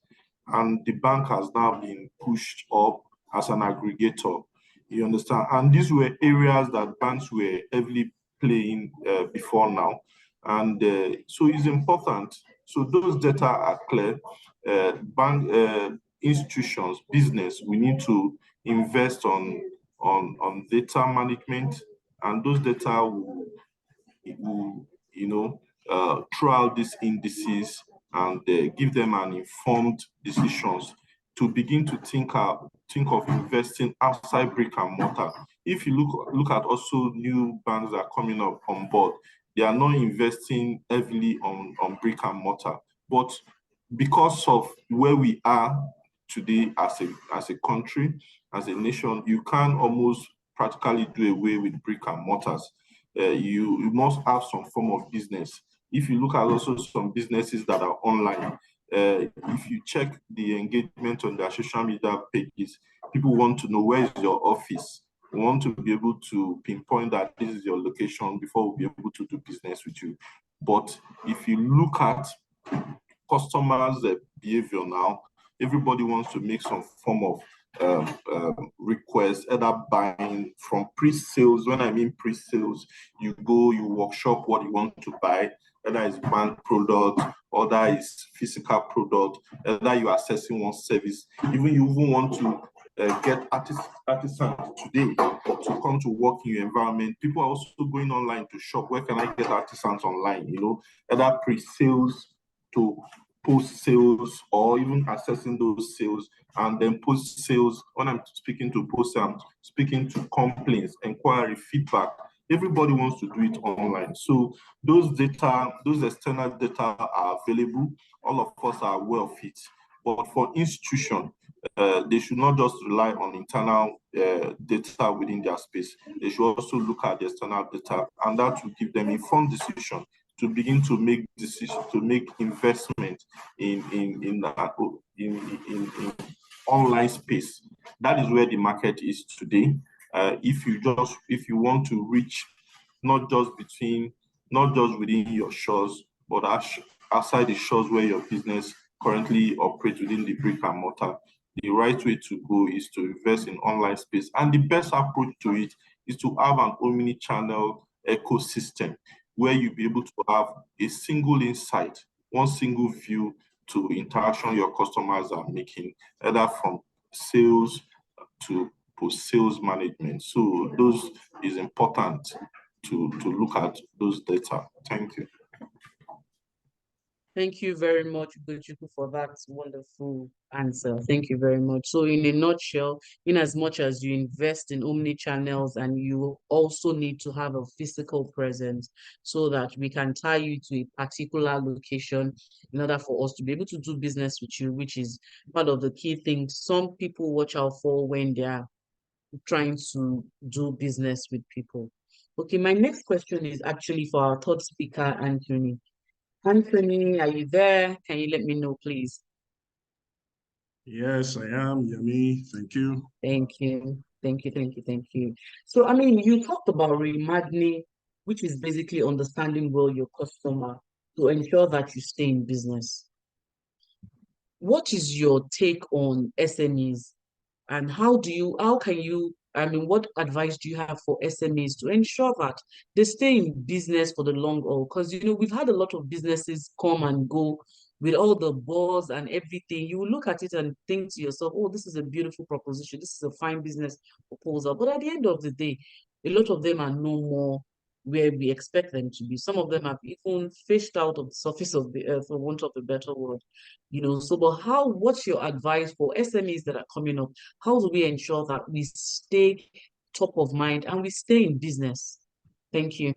And the bank has now been pushed up as an aggregator. You understand? And these were areas that banks were heavily playing before now. And so it's important. So those data are clear. Bank institutions, business, we need to invest on data management, and those data will throw out these indices and give them an informed decisions to begin to think of investing outside brick and mortar. If you look at also new banks that are coming up on board, they are not investing heavily on brick and mortar, but because of where we are today as a country, as a nation, you can almost practically do away with brick and mortars. You must have some form of business. If you look at also some businesses that are online, if you check the engagement on their social media pages, people want to know where is your office. We want to be able to pinpoint that this is your location before we'll be able to do business with you. But if you look at customers' behavior now, everybody wants to make some form of request, either buying from pre-sales. When I mean pre-sales, you go, you workshop what you want to buy, whether it's bank product, or that is physical product, whether you're assessing one service. You even want to get artisans today to come to work in your environment. People are also going online to shop. Where can I get artisans online? Either pre-sales to post-sales, or even assessing those sales, and then post-sales. When I'm speaking to post, I'm speaking to complaints, inquiry, feedback. Everybody wants to do it online. So those data, those external data are available. All of us are aware of it. But for institutions, they should not just rely on internal data within their space. They should also look at the external data, and that will give them informed decision to begin to make decisions, to make investment in online space. That is where the market is today. If you want to reach not just within your shores, but outside the shores where your business currently operates within the brick and mortar, the right way to go is to invest in online space. And the best approach to it is to have an omni-channel ecosystem, where you'll be able to have a single insight, one single view to interaction your customers are making, either from sales to post-sales management. So those is important to look at those data. Thank you. Thank you very much, Ugochukwu, for that wonderful answer. Thank you very much. So in a nutshell, in as much as you invest in omni-channels, and you also need to have a physical presence so that we can tie you to a particular location in order for us to be able to do business with you, which is part of the key things some people watch out for when they are trying to do business with people. Okay, my next question is actually for our third speaker, Anthony. Anthony, are you there? Can you let me know, please? Yes, I am, Yemi. Thank you. Thank you. Thank you, thank you, thank you. So, I mean, you talked about reimagining, which is basically understanding well your customer to ensure that you stay in business. What is your take on SMEs, and how can you, I mean, what advice do you have for SMEs to ensure that they stay in business for the long haul? Because, we've had a lot of businesses come and go with all the buzz and everything. You will look at it and think to yourself, oh, this is a beautiful proposition. This is a fine business proposal. But at the end of the day, a lot of them are no more where we expect them to be. Some of them have even fished out of the surface of the earth, for want of a better word. So, but what's your advice for SMEs that are coming up? How do we ensure that we stay top of mind and we stay in business? Thank you.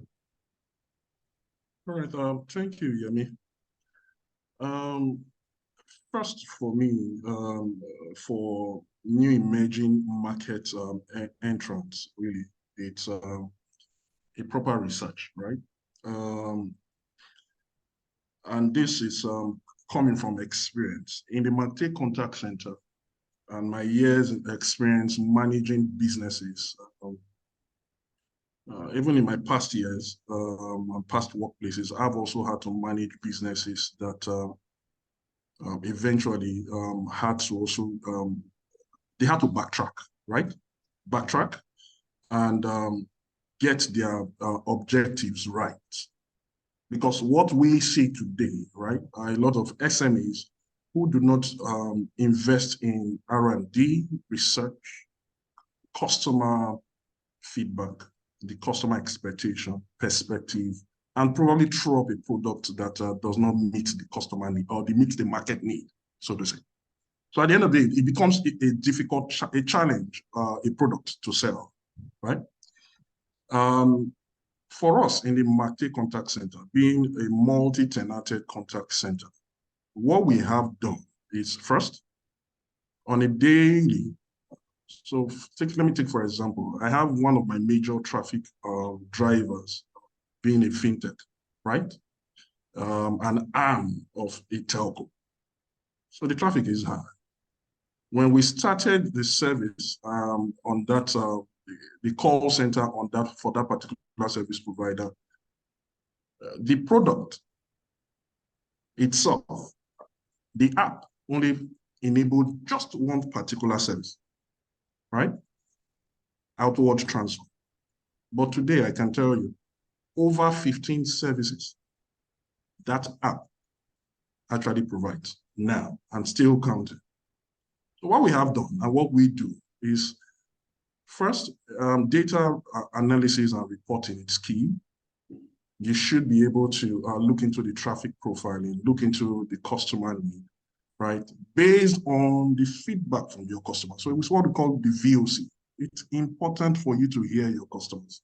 All right, thank you, Yemi. First, for me, for new emerging market entrants, really, it's a proper research, right? And this is coming from experience. In the Mate Contact Center and my years of experience managing businesses, even in my past years and past workplaces, I've also had to manage businesses that eventually had to also, they had to backtrack, right? Backtrack and get their objectives right. Because what we see today, right, are a lot of SMEs who do not invest in R&D, research, customer feedback, the customer expectation, perspective, and probably throw up a product that does not meet the customer need or meet the market need, so to say. So at the end of the day, it becomes a difficult challenge, a product to sell, right? For us in the Mate Contact Center, being a multi-tenanted contact center, what we have done is first, on a daily, so let me take for example, I have one of my major traffic drivers being a fintech, right? An arm of a telco. So the traffic is high. When we started the service on that, the call center on that for that particular service provider, the product itself, the app only enabled just one particular service, right? Outward transfer. But today I can tell you, over 15 services that app actually provides now and still counting. So what we have done and what we do is first, data analysis and reporting is key. You should be able to look into the traffic profiling, look into the customer need, right? Based on the feedback from your customers. So it's what we call the VOC. It's important for you to hear your customers.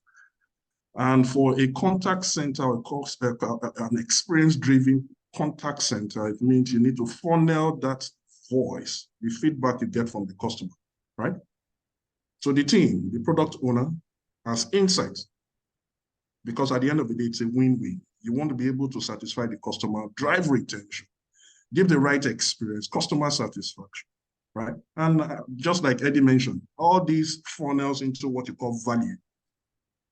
And for a contact center, an experience-driven contact center, it means you need to funnel that voice, the feedback you get from the customer, right? So the team, the product owner, has insights, because at the end of the day, it's a win-win. You want to be able to satisfy the customer, drive retention, give the right experience, customer satisfaction, right? And just like Eddie mentioned, all these funnels into what you call value.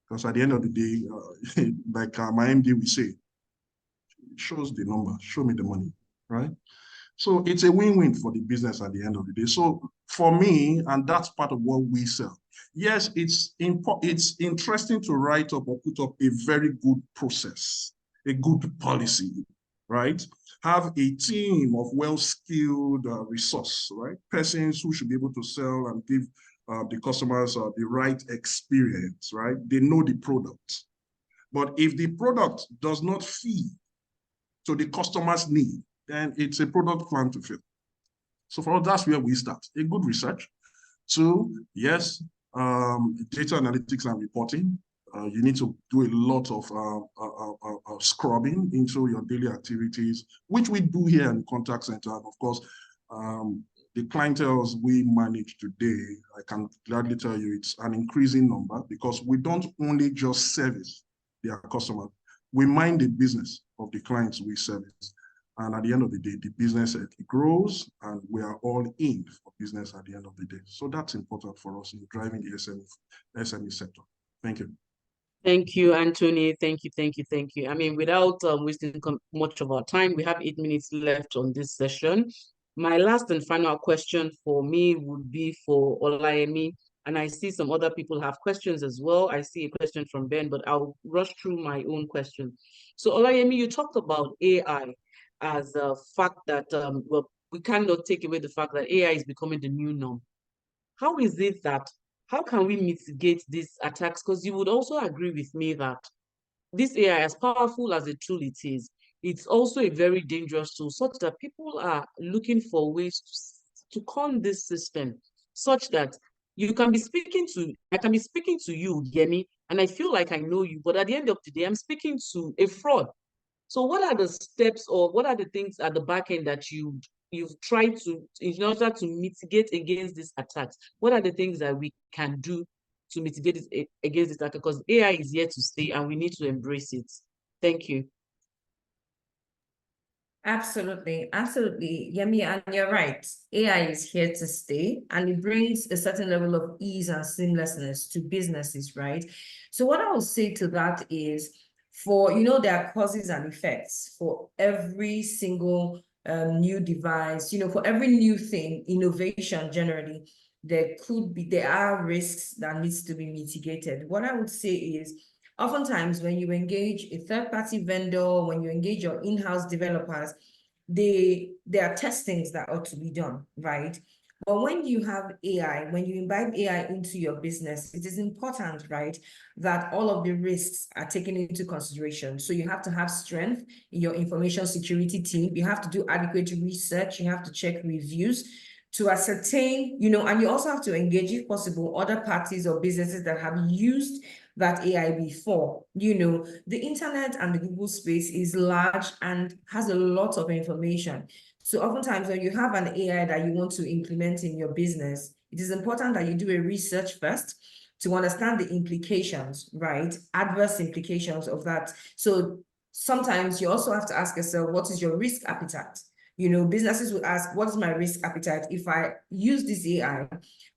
Because at the end of the day, like my MD will say, it shows the number, show me the money, right? So it's a win-win for the business at the end of the day. So for me, and that's part of what we sell. Yes, it's interesting to write up or put up a very good process, a good policy, right? Have a team of well-skilled resource, right? Persons who should be able to sell and give the customers the right experience, right? They know the product. But if the product does not feed to the customer's need, then it's a product plan to fail. So for us, that's where we start. A good research. Two, yes, data analytics and reporting. You need to do a lot of scrubbing into your daily activities, which we do here in the contact center. And of course, the clientele we manage today, I can gladly tell you it's an increasing number, because we don't only just service their customers, we mind the business of the clients we service. And at the end of the day, the business it grows, and we are all in for business at the end of the day. So that's important for us in driving the SME sector. Thank you. Thank you, Anthony. Thank you, thank you, thank you. I mean, without wasting much of our time, we have 8 minutes left on this session. My last and final question for me would be for Olayemi, and I see some other people have questions as well. I see a question from Ben, but I'll rush through my own question. So Olayemi, you talked about AI as a fact that, well, we cannot take away the fact that AI is becoming the new norm. How is it that, how can we mitigate these attacks? Because you would also agree with me that this AI, as powerful as a tool it is, it's also a very dangerous tool, such that people are looking for ways to con this system, such that you can be speaking to, I can be speaking to you, Yemi, and I feel like I know you, but at the end of the day, I'm speaking to a fraud. So what are the steps, or what are the things at the back end that you you've tried to, in order to mitigate against these attacks, what are the things that we can do to mitigate against this attack? Because AI is here to stay and we need to embrace it. Thank you. Absolutely, absolutely. Yemi, and you're right. AI is here to stay, and it brings a certain level of ease and seamlessness to businesses, right? So what I would say to that is, there are causes and effects for every single new device, for every new thing, innovation generally, there are risks that needs to be mitigated. What I would say is, oftentimes, when you engage a third-party vendor, when you engage your in-house developers, there are testings that ought to be done, right? But when you have AI, when you imbibe AI into your business, it is important, right, that all of the risks are taken into consideration. So you have to have strength in your information security team. You have to do adequate research. You have to check reviews to ascertain, and you also have to engage, if possible, other parties or businesses that have used that AI before. The internet and the Google space is large and has a lot of information. So oftentimes when you have an AI that you want to implement in your business, it is important that you do a research first to understand the implications, right? Adverse implications of that. So sometimes you also have to ask yourself, what is your risk appetite? Businesses will ask, what is my risk appetite? If I use this AI,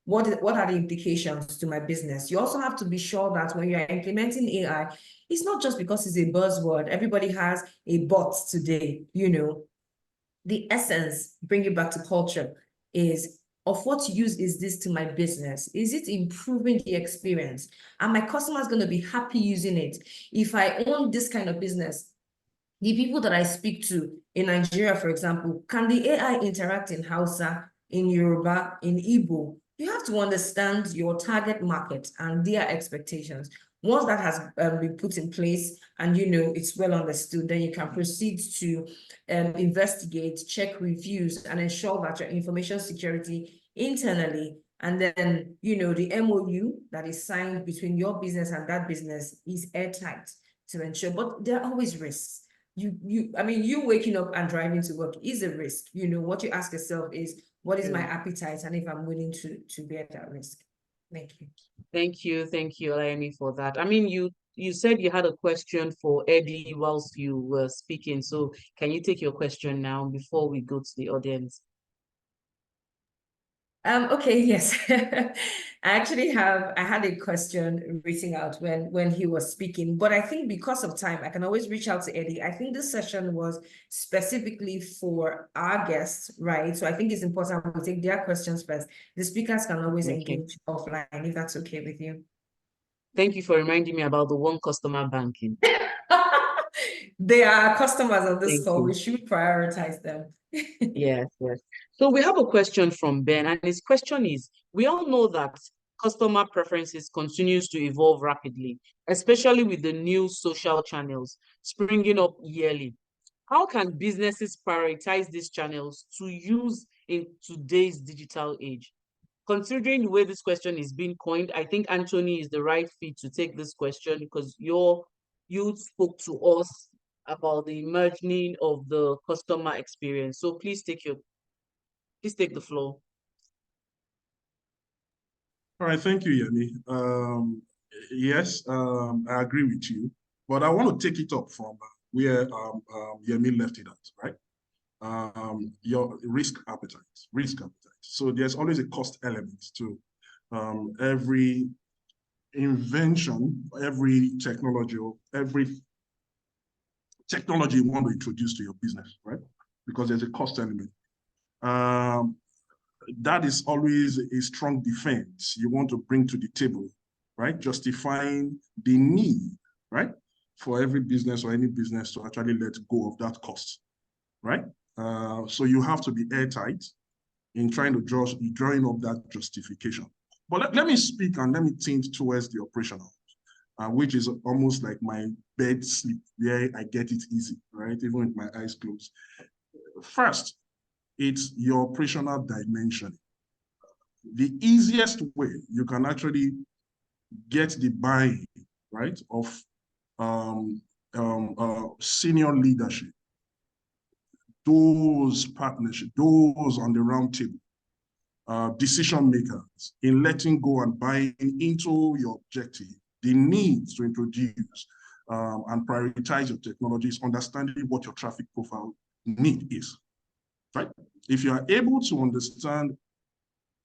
what are the implications to my business? You also have to be sure that when you're implementing AI, it's not just because it's a buzzword. Everybody has a bot today. The essence, bring it back to culture, is of what use is this to my business? Is it improving the experience? Are my customers going to be happy using it? If I own this kind of business, the people that I speak to in Nigeria, for example, can the AI interact in Hausa, in Yoruba, in Igbo? You have to understand your target market and their expectations. Once that has been put in place and it's well understood, then you can proceed to investigate, check reviews, and ensure that your information security internally, and then the MOU that is signed between your business and that business is airtight to ensure. But there are always risks. You waking up and driving to work is a risk. What you ask yourself is, what is my appetite, and if I'm willing to bear that risk. Thank you. Thank you, Olayemi, for that. You said you had a question for Eddie whilst you were speaking. So can you take your question now before we go to the audience? Okay, yes. I had a question written out when he was speaking, but I think because of time, I can always reach out to Eddie. I think this session was specifically for our guests, right? So I think it's important we take their questions first. The speakers can always engage offline, if that's okay with you. Thank you for reminding me about the one customer banking. They are customers of this call. We should prioritize them. Yes. So we have a question from Ben, and his question is, we all know that customer preferences continues to evolve rapidly, especially with the new social channels springing up yearly. How can businesses prioritize these channels to use in today's digital age? Considering the way this question is being coined, I think Anthony is the right fit to take this question because you spoke to us about the emerging of the customer experience. So please take the floor. All right, thank you, Yemi. Yes, I agree with you, but I want to take it up from where Yemi left it at, right? Your risk appetite. So there's always a cost element to every invention, every technology you want to introduce to your business, right? Because there's a cost element. That is always a strong defense you want to bring to the table, right? Justifying the need, right? For every business or any business to actually let go of that cost, right? So you have to be airtight in trying to drawing up that justification. But let me speak and let me think towards the operational, which is almost like my bed sleep, where I get it easy, right? Even with my eyes closed. First, it's your operational dimension. The easiest way you can actually get the buy-in, right, of senior leadership those partnerships, those on the round table, decision makers in letting go and buying into your objective, the needs to introduce and prioritize your technologies, understanding what your traffic profile need is, right? If you are able to understand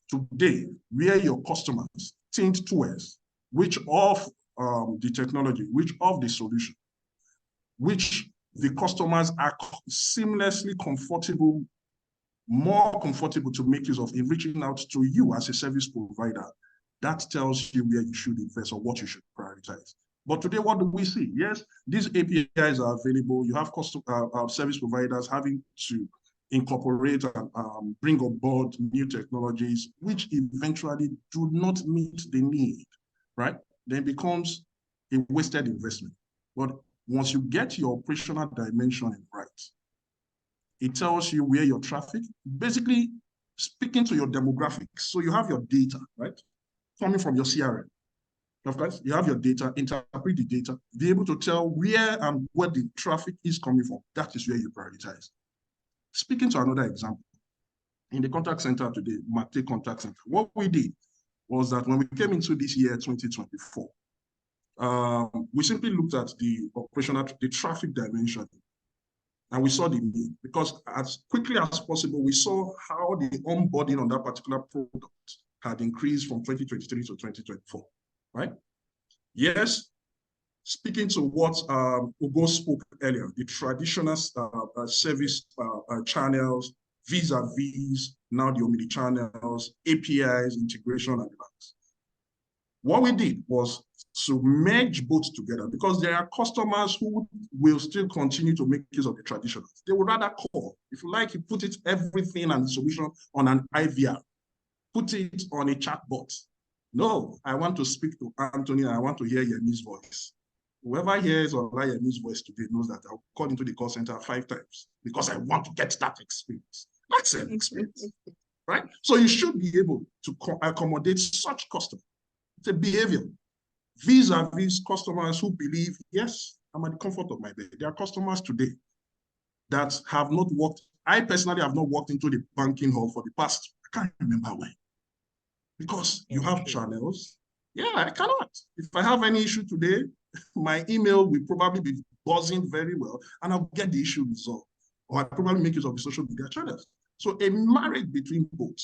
today where your customers tend towards, which of the technology, which of the solution, which the customers are seamlessly comfortable, more comfortable to make use of in reaching out to you as a service provider, that tells you where you should invest or what you should prioritize. But today, what do we see? Yes, these APIs are available. You have service providers having to incorporate and bring on board new technologies, which eventually do not meet the need, right? Then it becomes a wasted investment. But once you get your operational dimension right, it tells you where your traffic, basically speaking to your demographics. So you have your data, right? Coming from your CRM. Of course, you have your data, interpret the data, be able to tell where and where the traffic is coming from. That is where you prioritize. Speaking to another example, in the contact center today, Mate Contact Center, what we did was that when we came into this year, 2024, we simply looked at the operational, the traffic dimension, and we saw the need, because as quickly as possible, we saw how the onboarding on that particular product had increased from 2023 to 2024, right? Yes, speaking to what Ugo spoke earlier, the traditional service channels, vis-a-vis, now the omnichannels, APIs, integration, and the likes. What we did was to merge both together, because there are customers who will still continue to make use of the traditionals. They would rather call. If you like, you put it everything and the solution on an IVR, put it on a chatbot. No, I want to speak to Anthony. I want to hear Yemi's voice. Whoever hears or hears Yemi's voice today knows that I'll call into the call center 5 times because I want to get that experience. That's an experience, right? So you should be able to accommodate such customers. It's a behavior. Vis-a-vis customers who believe, yes, I'm at the comfort of my bed. There are customers today that have not worked. I personally have not walked into the banking hall for the past, I can't remember when. Because you have channels. Yeah, I cannot. If I have any issue today, my email will probably be buzzing very well, and I'll get the issue resolved. Or I probably make use of the social media channels. So a marriage between both,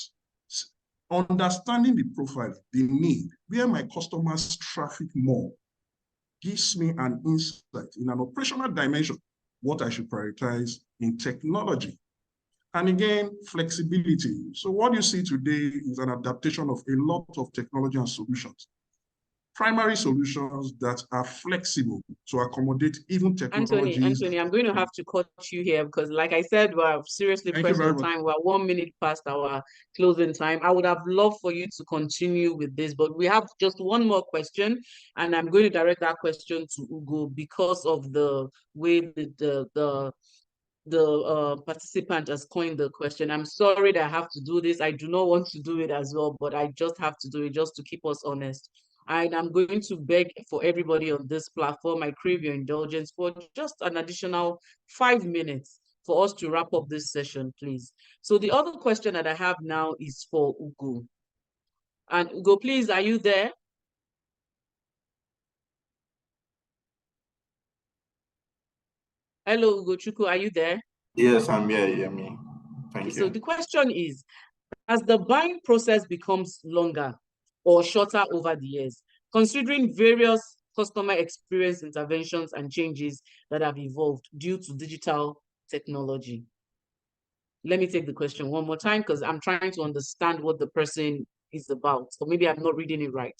understanding the profile, the need, where my customers traffic more, gives me an insight in an operational dimension, what I should prioritize in technology. And again, flexibility. So what you see today is an adaptation of a lot of technology and solutions. Primary solutions that are flexible to accommodate even technologies. Anthony, I'm going to have to cut you here because, like I said, we're seriously pressed on time. We're 1 minute past our closing time. I would have loved for you to continue with this, but we have just one more question, and I'm going to direct that question to Ugo because of the way the participant has coined the question. I'm sorry that I have to do this. I do not want to do it as well, but I just have to do it just to keep us honest. And I'm going to beg for everybody on this platform, I crave your indulgence for just an additional 5 minutes for us to wrap up this session, please. So the other question that I have now is for Ugo. And Ugo, please, are you there? Hello, Ugo Chukwu, are you there? Yes, I'm here, Yemi. Thank you. So the question is, as the buying process becomes longer or shorter over the years, considering various customer experience interventions and changes that have evolved due to digital technology? Let me take the question one more time because I'm trying to understand what the person is about. So maybe I'm not reading it right.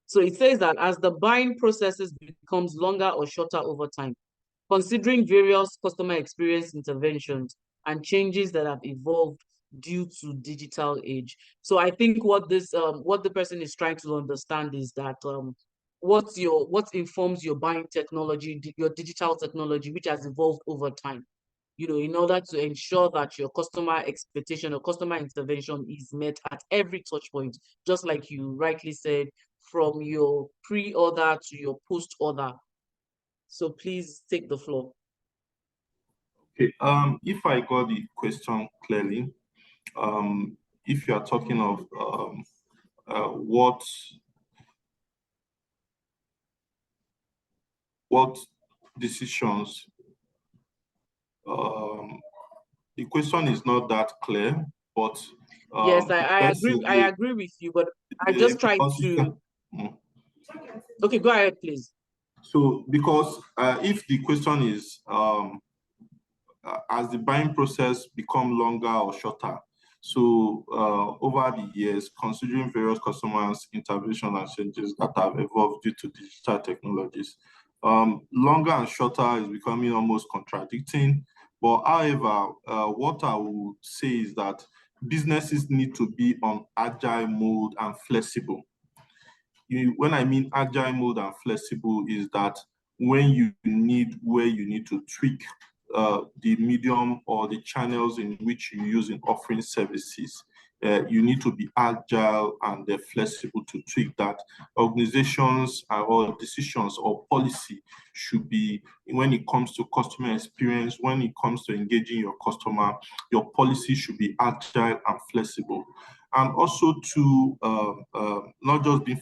So it says that as the buying processes becomes longer or shorter over time, considering various customer experience interventions and changes that have evolved due to digital age. So I think what this what the person is trying to understand is that what informs your buying technology, your digital technology, which has evolved over time, you know, in order to ensure that your customer expectation or customer intervention is met at every touch point, just like you rightly said, from your pre-order to your post-order. So please take the floor. Okay. If I got the question clearly, if you are talking of what decisions, the question is not that clear, but yes, I agree with you, but I just tried to. Okay, go ahead, please. So, because if the question is as the buying process become longer or shorter, so over the years, considering various customers' intervention and changes that have evolved due to digital technologies, longer and shorter is becoming almost contradicting. But however, what I would say is that businesses need to be on agile mode and flexible. When I mean agile mode and flexible is that when you need to tweak the medium or the channels in which you use in offering services, you need to be agile and flexible to tweak that. Organizations or decisions or policy should be, when it comes to customer experience, when it comes to engaging your customer, your policy should be agile and flexible. And also to not just be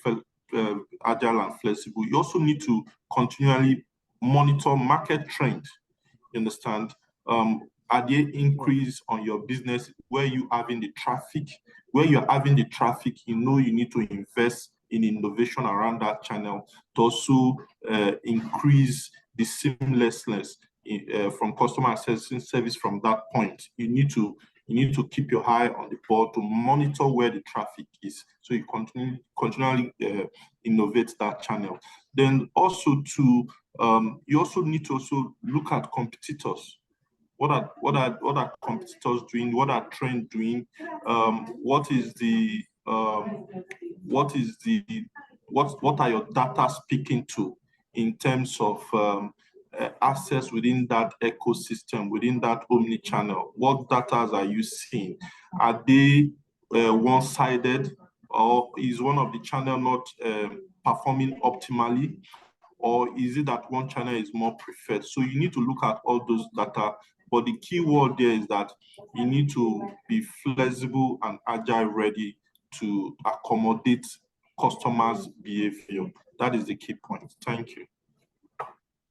agile and flexible, you also need to continually monitor market trends. You understand? Are there increase on your business where you having the traffic? Where you're having the traffic, you know you need to invest in innovation around that channel to also increase the seamlessness from customer accessing service from that point. You need to keep your eye on the ball to monitor where the traffic is, so you continually innovate that channel. Then also you also need to also look at competitors. What are competitors doing? What are trends doing? What are your data speaking to in terms of access within that ecosystem, within that omnichannel? What data are you seeing? Are they one-sided, or is one of the channel not performing optimally? Or is it that one channel is more preferred? So you need to look at all those data. But the key word there is that you need to be flexible and agile, ready to accommodate customers' behavior. That is the key point. Thank you.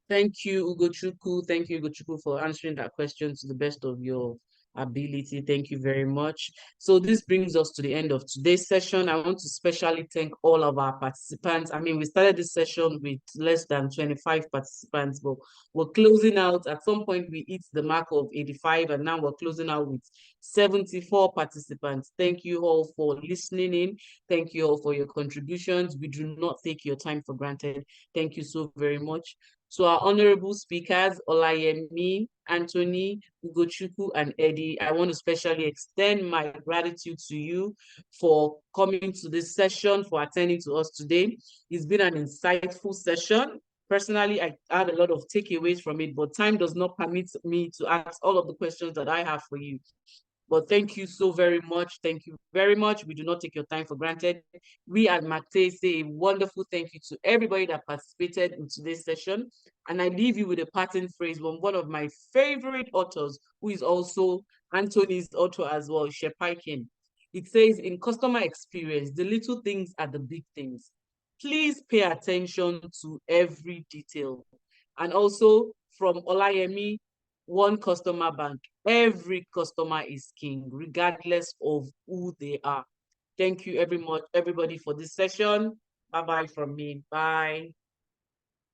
Thank you, Ugochukwu. Thank you, Ugochukwu, for answering that question to the best of your ability. Thank you very much. So this brings us to the end of today's session. I want to especially thank all of our participants. I mean, we started this session with less than 25 participants, but we're closing out. At some point, we hit the mark of 85, and now we're closing out with 74 participants. Thank you all for listening in. Thank you all for your contributions. We do not take your time for granted. Thank you so very much. To our honorable speakers, Olayemi, Anthony, Ugochukwu, and Eddie, I want to especially extend my gratitude to you for coming to this session, for attending to us today. It's been an insightful session. Personally, I had a lot of takeaways from it, but time does not permit me to ask all of the questions that I have for you. But thank you so very much. Thank you very much. We do not take your time for granted. We at Macte say a wonderful thank you to everybody that participated in today's session. And I leave you with a parting phrase from one of my favorite authors, who is also Anthony's author as well, Shepaikin. It says, in customer experience, the little things are the big things. Please pay attention to every detail. And also from Olayemi, one customer bank. Every customer is king, regardless of who they are. Thank you everybody for this session. Bye-bye from me. Bye.